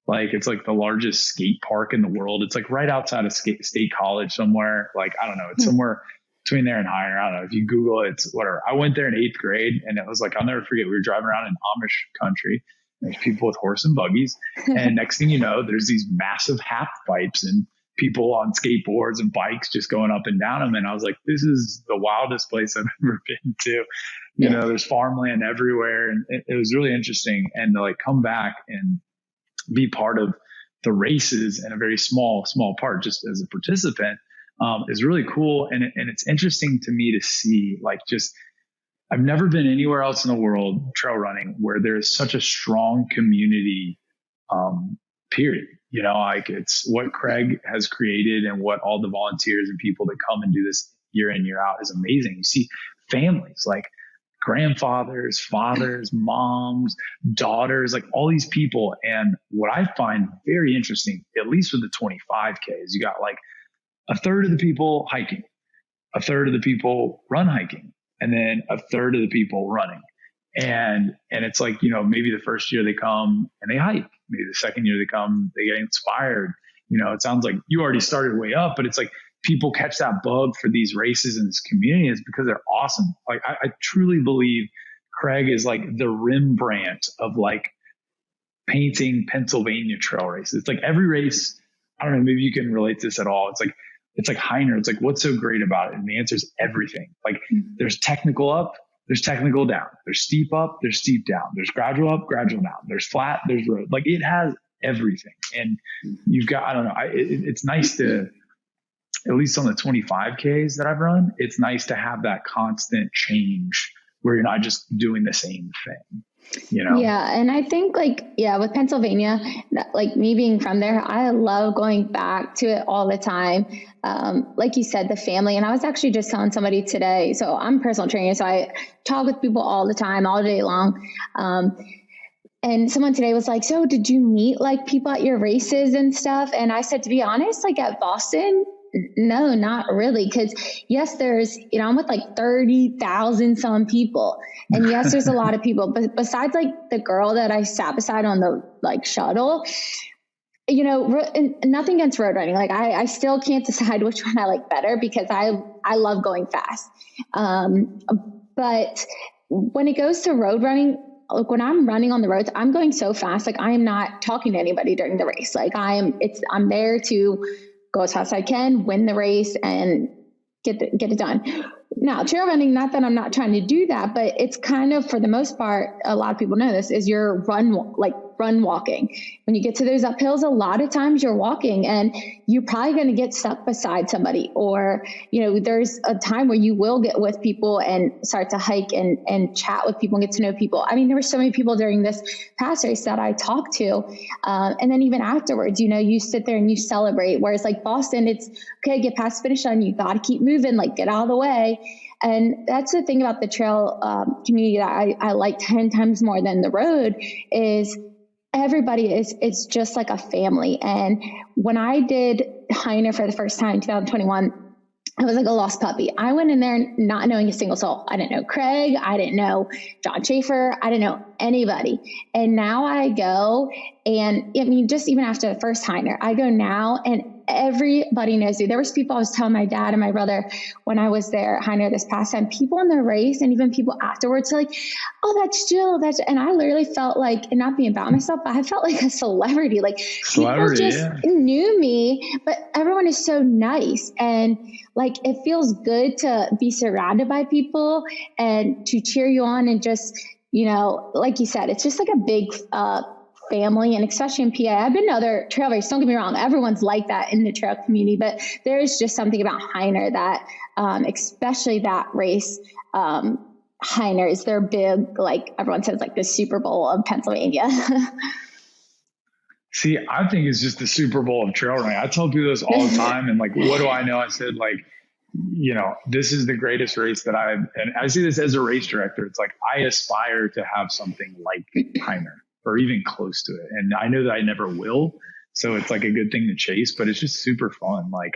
like it's like the largest skate park in the world. It's like right outside of State College somewhere. Like, I don't know, it's somewhere between there and Hyner. I don't know if you Google it, it's whatever. I went there in 8th grade and it was like, I'll never forget. We were driving around in Amish country. There's people with horse and buggies. And next thing you know, there's these massive half pipes and people on skateboards and bikes just going up and down them. And I was like, this is the wildest place I've ever been to. You know, there's farmland everywhere. And it was really interesting. And to like come back and be part of the races in a very small part, just as a participant, is really cool. And it's interesting to me to see, like, just, I've never been anywhere else in the world trail running where there's such a strong community, period. You know, like it's what Craig has created and what all the volunteers and people that come and do this year in, year out is amazing. You see families like grandfathers, fathers, moms, daughters, like all these people. And what I find very interesting, at least with the 25K, is you got like a third of the people hiking, a third of the people run hiking, and then a third of the people running. And it's like, you know, maybe the first year they come and they hike. Maybe the second year they come, they get inspired. You know, it sounds like you already started way up, but it's like people catch that bug for these races in this community is because they're awesome. Like I truly believe Craig is like the Rembrandt of like painting Pennsylvania trail races. It's like every race, I don't know, maybe you can relate to this at all. It's like Hyner. It's like, what's so great about it? And the answer is everything. Like there's technical up, there's technical down, there's steep up, there's steep down, there's gradual up, gradual down, there's flat, there's road. Like it has everything. And you've got, I don't know, it's nice to, at least on the 25Ks that I've run, it's nice to have that constant change where you're not just doing the same thing. You know? Yeah. And I think with Pennsylvania, like me being from there, I love going back to it all the time. Like you said, the family, and I was actually just telling somebody today, so I'm a personal trainer, so I talk with people all the time, all day long. And someone today was like, so did you meet like people at your races and stuff? And I said, to be honest, like at Boston, no, not really. Cause yes, there's, you know, I'm with like 30,000 some people. And yes, there's a lot of people, but besides like the girl that I sat beside on the like shuttle, you know, nothing against road running. Like I still can't decide which one I like better because I love going fast. But when it goes to road running, like when I'm running on the roads, I'm going so fast. Like I am not talking to anybody during the race. Like I'm there to go as fast as I can, win the race, and get it done. Now, trail running, not that I'm not trying to do that, but it's kind of, for the most part, a lot of people know this, is you're run walking. When you get to those uphills, a lot of times you're walking and you're probably going to get stuck beside somebody, or, you know, there's a time where you will get with people and start to hike and chat with people and get to know people. I mean, there were so many people during this past race that I talked to. And then even afterwards, you know, you sit there and you celebrate. Whereas like Boston, it's okay, get past the finish line. You got to keep moving, like get out of the way. And that's the thing about the trail community that I like 10 times more than the road is everybody it's just like a family. And when I did Hyner for the first time, 2021, I was like a lost puppy. I went in there not knowing a single soul. I didn't know Craig. I didn't know John Shafer. I didn't know anybody. And now I go, and I mean, just even after the first Hyner, I go now and everybody knows me. There was people, I was telling my dad and my brother when I was there at Hyner this past time, people in the race and even people afterwards like, oh, that's Jill. And I literally felt like, and not being about myself, but I felt like a celebrity. Like people just knew me, but everyone is so nice. And like, it feels good to be surrounded by people and to cheer you on. And just, you know, like you said, it's just like a big, family, and especially in PA. I've been to other trail races. Don't get me wrong. Everyone's like that in the trail community, but there's just something about Hyner that, especially that race, Hyner is their big, like everyone says, like the Super Bowl of Pennsylvania. See, I think it's just the Super Bowl of trail running. I tell people this all the time. And like, what do I know? I said, like, you know, this is the greatest race that and I see this as a race director. It's like, I aspire to have something like Hyner, or even close to it. And I know that I never will. So it's like a good thing to chase, but it's just super fun. Like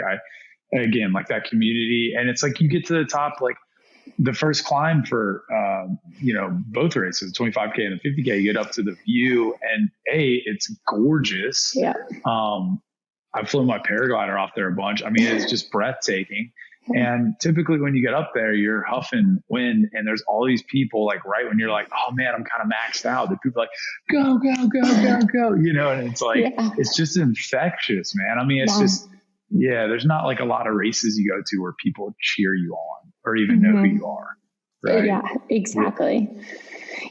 again, like that community, and it's like you get to the top, like the first climb for, you know, both races, 25K and the 50K, you get up to the view and it's gorgeous. Yeah. I've flown my paraglider off there a bunch. I mean, it's just breathtaking. And typically when you get up there, you're huffing wind and there's all these people, like right when you're like, oh man, I'm kind of maxed out. The people are like, go, go, go, go, go, you know, and it's like, it's just infectious, man. I mean, it's just, there's not like a lot of races you go to where people cheer you on or even know who you are. Right? Yeah, exactly.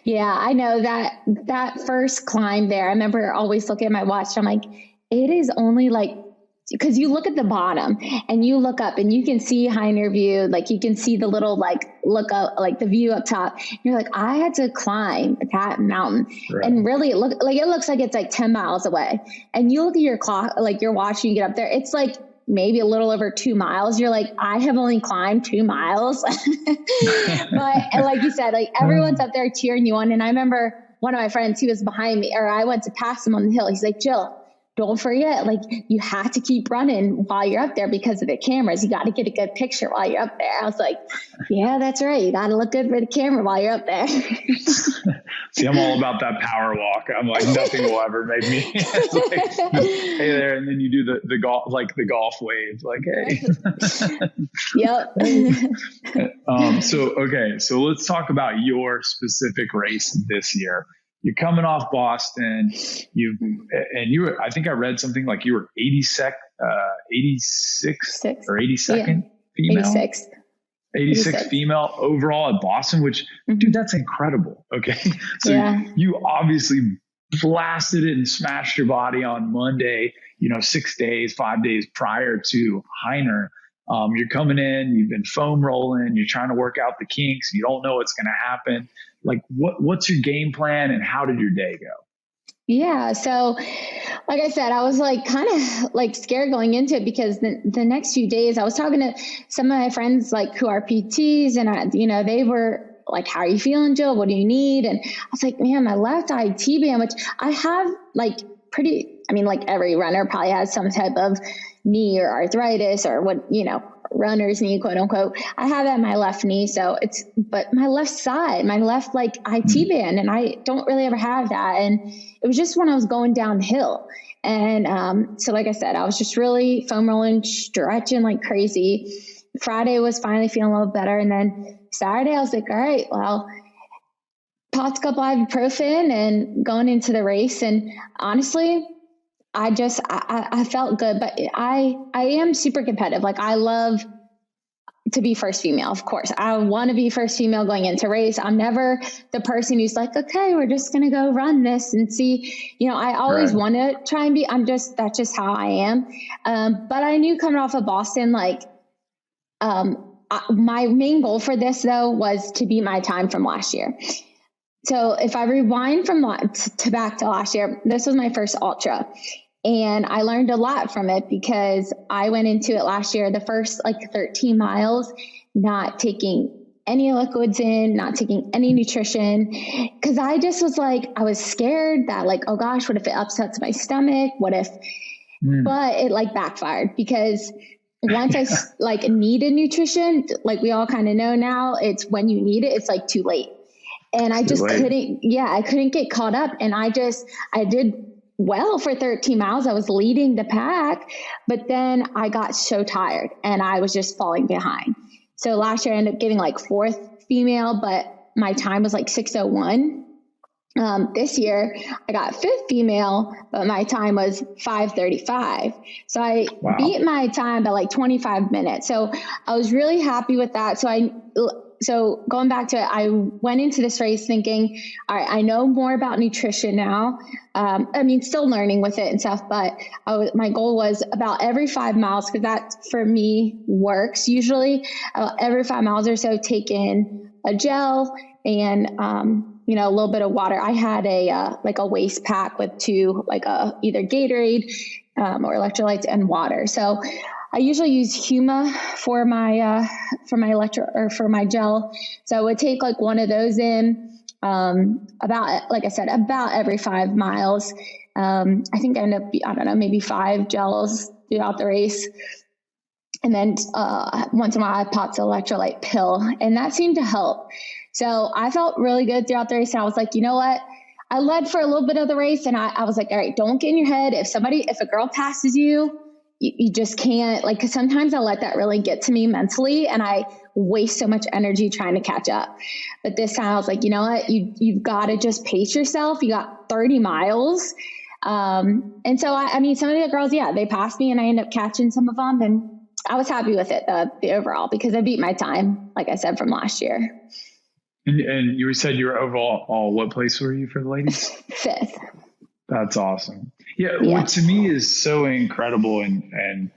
Yeah, I know that first climb there, I remember always looking at my watch. I'm like, it is only like, because you look at the bottom and you look up and you can see Hyner view, like you can see the little, like look up, like the view up top. You're like, I had to climb that mountain. Right. And really it looks like it's like 10 miles away. And you look at your clock, like your watch, and you get up there, it's like maybe a little over 2 miles. You're like, I have only climbed 2 miles. But like you said, like everyone's up there cheering you on. And I remember one of my friends, he was behind me, or I went to pass him on the hill. He's like, Jill, don't forget, like you have to keep running while you're up there because of the cameras. You got to get a good picture while you're up there. I was like, yeah, that's right. You got to look good for the camera while you're up there. See, I'm all about that power walk. I'm like, nothing will ever make me like, hey there. And then you do the golf, like the golf wave, like, hey. Yep. So let's talk about your specific race this year. You're coming off Boston. I think I read something like you were 86th or 82nd female. 86th female overall at Boston, which dude, that's incredible. Okay. So you obviously blasted it and smashed your body on Monday, 5 days prior to Hyner. You're coming in, you've been foam rolling, you're trying to work out the kinks. You don't know what's going to happen. Like what's your game plan and how did your day go? Yeah. So like I said, I was like kind of like scared going into it because the next few days I was talking to some of my friends like who are PTs and they were like, how are you feeling, Jill? What do you need? And I was like, man, my left IT band, which I have like like every runner probably has some type of knee or arthritis or runner's knee, quote unquote. I have that in my left knee. But my left side, my left like IT band, and I don't really ever have that. And it was just when I was going downhill. And so like I said, I was just really foam rolling, stretching like crazy. Friday was finally feeling a little better. And then Saturday I was like, all right, well, popped a couple ibuprofen and going into the race. And honestly, I felt good, but I am super competitive. Like I love to be first female. Of course, I want to be first female going into race. I'm never the person who's like, okay, we're just going to go run this and see, I always want to try and be, that's just how I am. But I knew coming off of Boston, like, my main goal for this though, was to beat my time from last year. So if I rewind back to last year, this was my first ultra. And I learned a lot from it because I went into it last year, the first 13 miles, not taking any liquids in, not taking any nutrition. Cause I just was like, I was scared that oh gosh, what if it upsets my stomach? What if, but it backfired because once I like needed nutrition, like we all kind of know now, it's when you need it, it's like too late. And I just couldn't get caught up. And I did well for 13 miles. I was leading the pack, but then I got so tired and I was just falling behind. So last year I ended up getting like 4th female, but my time was like 6:01. This year I got 5th female, but my time was 5:35. So I beat my time by like 25 minutes. So I was really happy with that. So going back to it, I went into this race thinking, all right, I know more about nutrition now. Still learning with it and stuff, but my goal was about every 5 miles, because that for me works usually. Every 5 miles or so, take in a gel and, a little bit of water. I had a waist pack with 2, either Gatorade or electrolytes and water. So I usually use Huma for my gel. So I would take like one of those in, about every 5 miles. I think I end up, maybe 5 gels throughout the race. And then, once in a while I popped the electrolyte pill, and that seemed to help. So I felt really good throughout the race. And I was like, you know what? I led for a little bit of the race, and I was like, all right, don't get in your head. If a girl passes you, you just can't, cause sometimes I let that really get to me mentally, and I waste so much energy trying to catch up. But this time I was like, you know what, you've got to just pace yourself. You got 30 miles. And so, some of the girls, they passed me, and I ended up catching some of them, and I was happy with it, the overall, because I beat my time, like I said, from last year. And you said you were overall, what place were you for the ladies? 5th. That's awesome. Yeah. What to me is so incredible. And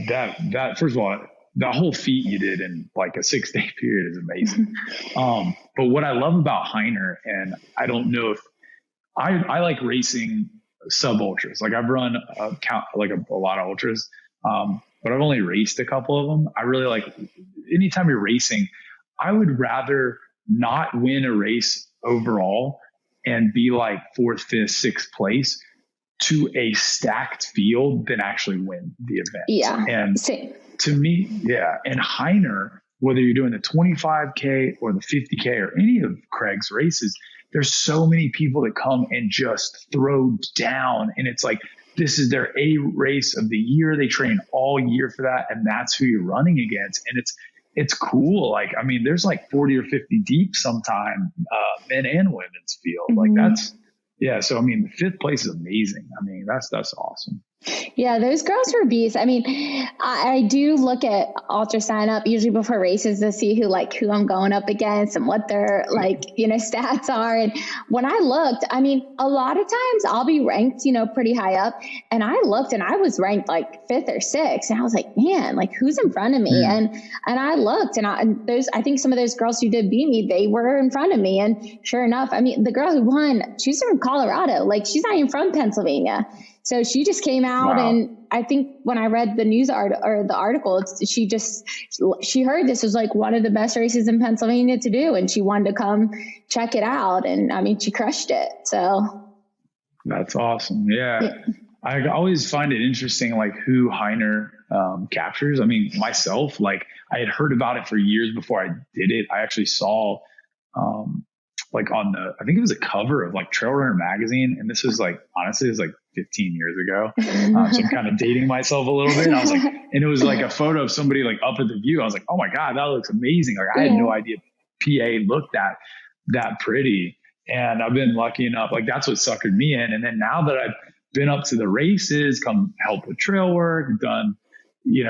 that, first of all, the whole feat you did in like a 6-day period is amazing. But what I love about Heiner, and I don't know if I like racing sub ultras. Like I've run a lot of ultras, but I've only raced a couple of them. I really like, anytime you're racing, I would rather not win a race overall and be like 4th, 5th, 6th place to a stacked field than actually win the event. Yeah. And same. To me, and Heiner, whether you're doing the 25K or the 50K or any of Craig's races, there's so many people that come and just throw down. And it's like, this is their A race of the year. They train all year for that. And that's who you're running against. And it's cool. There's like 40 or 50 deep sometime, men and women's field. Mm-hmm. Like that's, So, the 5th place is amazing. That's awesome. Yeah, those girls were beasts. I do look at ultra sign up usually before races to see who I'm going up against and what their stats are. And when I looked, a lot of times I'll be ranked, pretty high up. And I looked and I was ranked like 5th or 6th. And I was like, man, who's in front of me? Mm. And I looked and I think some of those girls who did beat me, they were in front of me. And sure enough, the girl who won, she's from Colorado. She's not even from Pennsylvania. So she just came out. Wow. And I think when I read the news the article, she heard this was like one of the best races in Pennsylvania to do. And she wanted to come check it out. And she crushed it. So that's awesome. Yeah. I always find it interesting, who Heiner captures. Myself, I had heard about it for years before I did it. I actually saw, I think it was a cover of Trail Runner magazine. And this was honestly, it was 15 years ago. So I'm kind of dating myself a little bit. And I was and it was a photo of somebody up at the view. I was like, oh my God, that looks amazing. I had no idea PA looked that pretty. And I've been lucky enough, that's what suckered me in. And then now that I've been up to the races, come help with trail work, done, we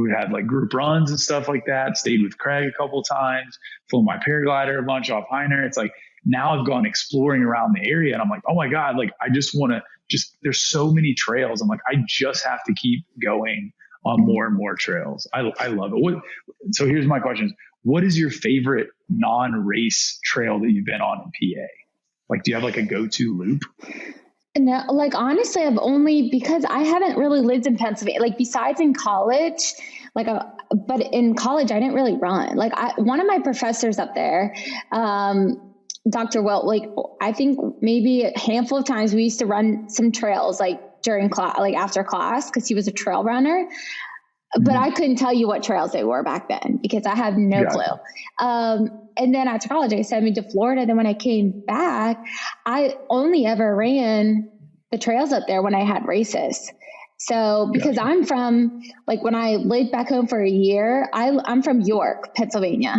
had group runs and stuff like that, stayed with Craig a couple of times, flew my paraglider a bunch off Heiner. It's now I've gone exploring around the area and I'm oh my God, I just want to there's so many trails. I'm I just have to keep going on more and more trails. I love it. So here's my question. What is your favorite non-race trail that you've been on in PA? Do you have a go-to loop? No, honestly, because I haven't really lived in Pennsylvania, besides in college, but in college, I didn't really run. One of my professors up there, Dr. Wilt, I think maybe a handful of times we used to run some trails, during class, like after class, because he was a trail runner. But I couldn't tell you what trails they were back then because I had no clue. And then after college, I sent me to Florida. Then when I came back, I only ever ran the trails up there when I had races. So because I'm from, like when I lived back home for a year, I'm from York, Pennsylvania.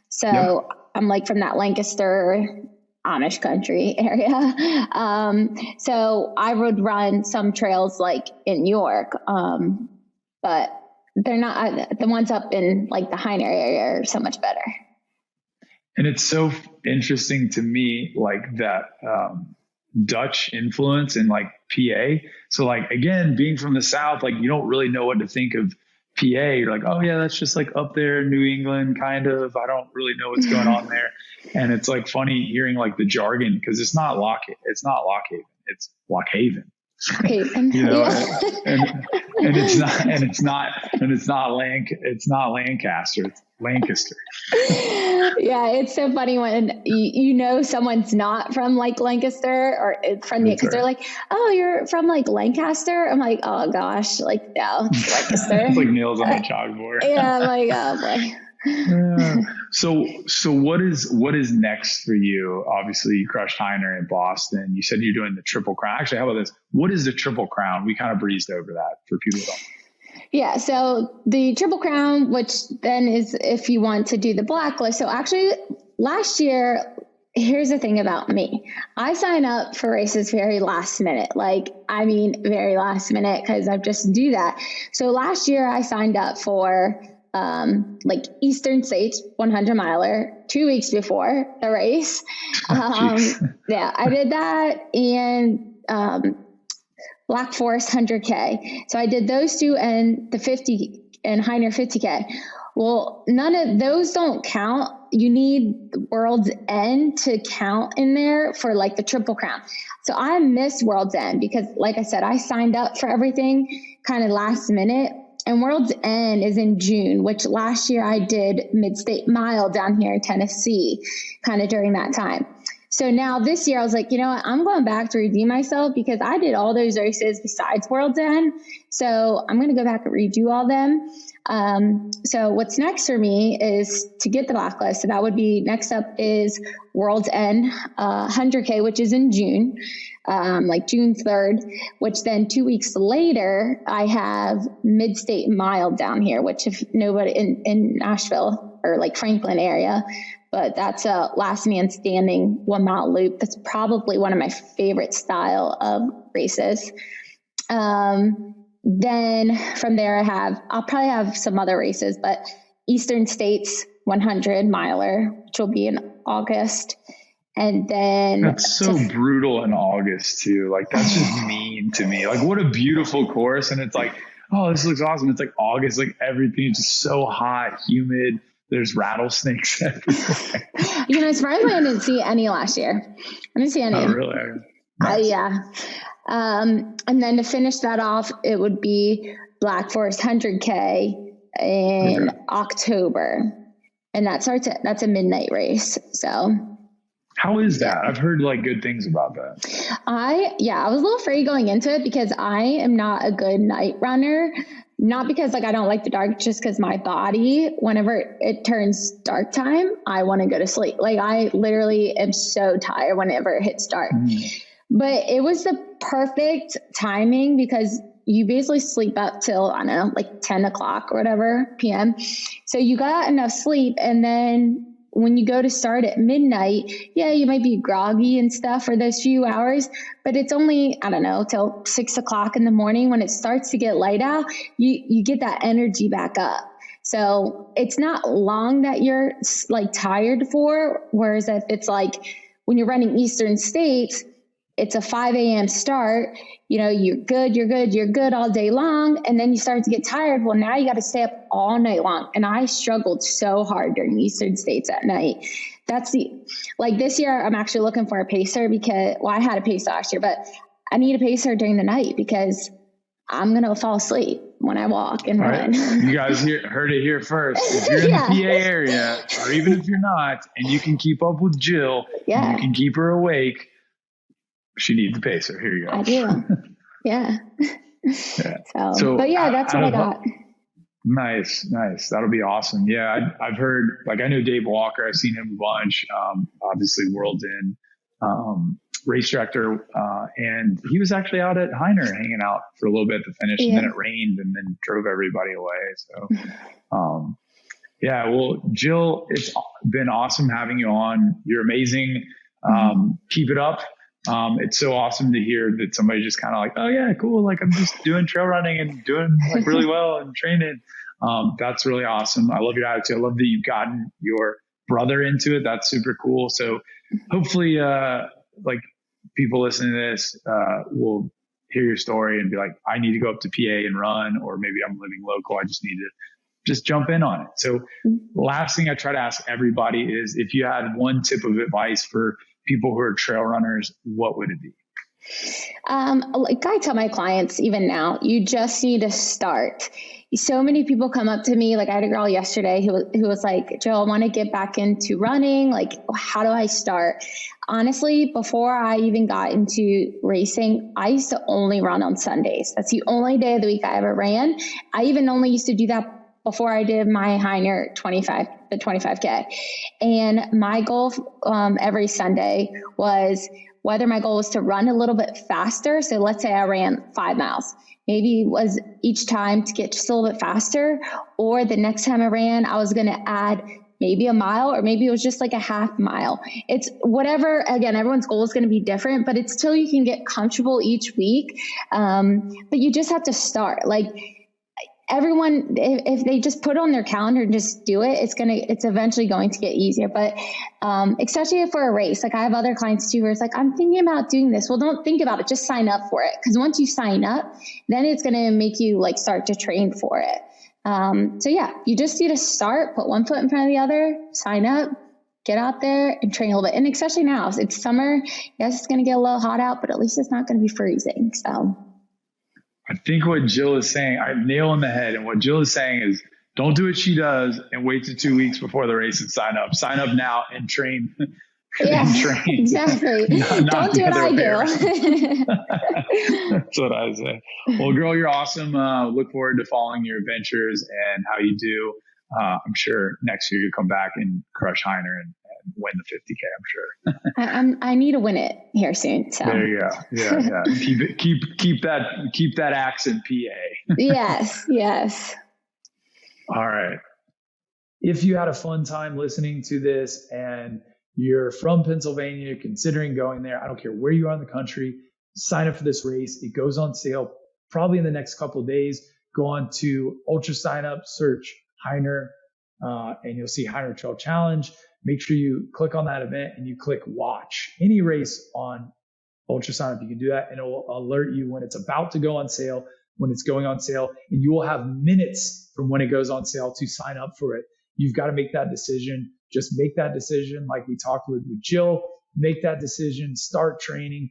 So I'm like from that Lancaster Amish country area. So I would run some trails like in York. But they're not, the ones up in like the Hyner area are so much better. And it's so interesting to me, like that Dutch influence in like PA. So like, again, being from the South, like you don't really know what to think of PA. You're like, oh yeah, that's just like up there in New England, kind of. I don't really know what's going on there. And it's like funny hearing like the jargon, because it's not Lockhaven, it's Lockhaven. You know, and it's not Lancaster, it's Lancaster. Yeah, it's so funny when you know someone's not from like Lancaster or from the, because they're like, oh, you're from like Lancaster. I'm like, oh gosh, like no, it's Lancaster. It's like nails on a chalkboard. Yeah, I'm like, oh boy. Yeah. So what is next for you? Obviously you crushed Heiner in Boston. You said you're doing the Triple Crown. Actually, how about this? What is the Triple Crown? We kind of breezed over that for people who don't. Yeah. So the Triple Crown, which then is if you want to do the blacklist. So actually last year, here's the thing about me. I sign up for races very last minute. Very last minute, because I just do that. So last year I signed up for Eastern States 100 miler 2 weeks before the race. Yeah, I did that, and Black Forest 100K. So I did those two and the 50 and Hyner 50K. Well, none of those don't count. You need World's End to count in there for like the Triple Crown. So I missed World's End because, like I said, I signed up for everything kind of last minute. And World's End is in June, which last year I did Mid-State Mile down here in Tennessee, kind of during that time. So now this year I was like, you know what, I'm going back to redeem myself because I did all those races besides World's End. So I'm going to go back and redo all them. So what's next for me is to get the blacklist. So that would be next up is World's End, 100K, which is in June, June 3rd, which then 2 weeks later, I have Mid-State Mile down here, which if nobody in Nashville or like Franklin area, but that's a last man standing 1 mile loop. That's probably one of my favorite style of races. Then from there I'll probably have some other races, but Eastern States 100 miler, which will be in August. And then that's so brutal in August too. Like that's just mean to me. Like what a beautiful course. And it's like, oh, this looks awesome. It's like August, like everything's just so hot, humid. There's rattlesnakes everywhere. It's surprisingly I didn't see any last year. I didn't see any. Oh, really? Nice. Yeah. And then to finish that off, it would be Black Forest 100K in October. And that's a midnight race. So how is that? I've heard like good things about that. I was a little afraid going into it because I am not a good night runner. Not because like I don't like the dark, just because my body, whenever it turns dark time, I want to go to sleep. Like I literally am so tired whenever it hits dark. But it was the perfect timing because you basically sleep up till, I don't know, like 10 o'clock or whatever PM. So you got enough sleep. And then when you go to start at midnight, yeah, you might be groggy and stuff for those few hours, but it's only, I don't know, till 6 o'clock in the morning when it starts to get light out, you get that energy back up. So it's not long that you're like tired for, whereas if it's like when you're running Eastern States, it's a 5 a.m. start, you're good all day long. And then you start to get tired. Well, now you got to stay up all night long. And I struggled so hard during Eastern States at night. This year I'm actually looking for a pacer because, I had a pacer last year, but I need a pacer during the night because I'm going to fall asleep when I walk and run. You guys heard it here first. If you're in the PA area, or even if you're not, and you can keep up with Jill, you can keep her awake. She needs a pacer. Here you go. I do. Yeah. Yeah. But yeah, that's what I got. Nice. That'll be awesome. Yeah. I've heard, like, I know Dave Walker. I've seen him a bunch. Obviously World's In, race director. And he was actually out at Hyner hanging out for a little bit to finish, and then it rained and then drove everybody away. So, yeah, well, Jill, it's been awesome having you on. You're amazing. Keep it up. It's so awesome to hear that somebody just kind of like, oh yeah, cool. Like, I'm just doing trail running and doing like really well and training. That's really awesome. I love your attitude. I love that you've gotten your brother into it. That's super cool. So hopefully, like, people listening to this, will hear your story and be like, I need to go up to PA and run, or maybe I'm living local. I just need to just jump in on it. So last thing I try to ask everybody is, if you had one tip of advice for people who are trail runners, what would it be? Like I tell my clients, even now, you just need to start. So many people come up to me. Like, I had a girl yesterday who was like, Joe, I want to get back into running. Like, how do I start? Honestly, before I even got into racing, I used to only run on Sundays. That's the only day of the week I ever ran. I even only used to do that before I did my Hyner 25K. And my goal every Sunday was, whether my goal was to run a little bit faster. So let's say I ran 5 miles. Maybe it was each time to get just a little bit faster, or the next time I ran, I was going to add maybe a mile, or maybe it was just like a half mile. It's whatever. Again, everyone's goal is going to be different, but it's till you can get comfortable each week. But you just have to start. Like, everyone, if they just put it on their calendar and just do it, it's eventually going to get easier. But especially for a race, like I have other clients too, where it's like, I'm thinking about doing this. Well, don't think about it. Just sign up for it. Because once you sign up, then it's going to make you like start to train for it. So yeah, you just need to start, put one foot in front of the other, sign up, get out there and train a little bit. And especially now, it's summer. Yes, it's going to get a little hot out, but at least it's not going to be freezing. So I think what Jill is saying, I'm nail on the head. And what Jill is saying is, don't do what she does and wait till 2 weeks before the race and sign up. Sign up now and train. Yeah, exactly. Don't do what I do. That's what I say. Well, girl, you're awesome. Look forward to following your adventures and how you do. I'm sure next year you'll come back and crush Heiner and win the 50K, I'm sure. I need to win it here soon. So there you go. Yeah. Keep that accent, PA. Yes. All right. If you had a fun time listening to this and you're from Pennsylvania, considering going there, I don't care where you are in the country, sign up for this race. It goes on sale probably in the next couple of days. Go on to Ultra Sign Up, search Hyner, and you'll see Hyner Trail Challenge. Make sure you click on that event and you click watch any race on Ultra Sign Up. You can do that and it will alert you when it's about to go on sale, when it's going on sale, and you will have minutes from when it goes on sale to sign up for it. You've got to make that decision. Just make that decision. Like we talked with Jill, make that decision, start training.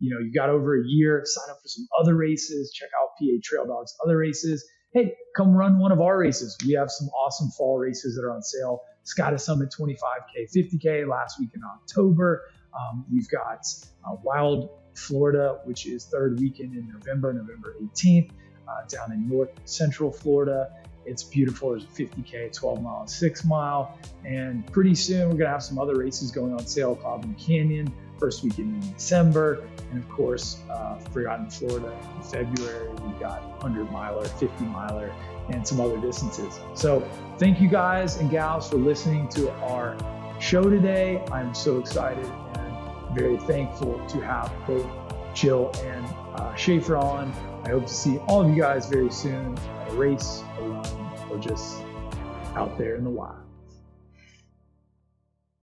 You got over a year, sign up for some other races, check out PA Trail Dogs, other races. Hey, come run one of our races. We have some awesome fall races that are on sale. Sky Summit 25K, 50K last week in October. We've got Wild Florida, which is third weekend in November 18th, down in North Central Florida. It's beautiful. There's a 50K, 12 mile, 6 mile. And pretty soon we're going to have some other races going on sale. Cloudland Canyon, first weekend in December. And of course, Forgotten Florida in February. We've got 100 miler, 50 miler, and some other distances. So thank you guys and gals for listening to our show today. I'm so excited and very thankful to have both Jill and Shafer on. I hope to see all of you guys very soon at a race, a run, or just out there in the wild.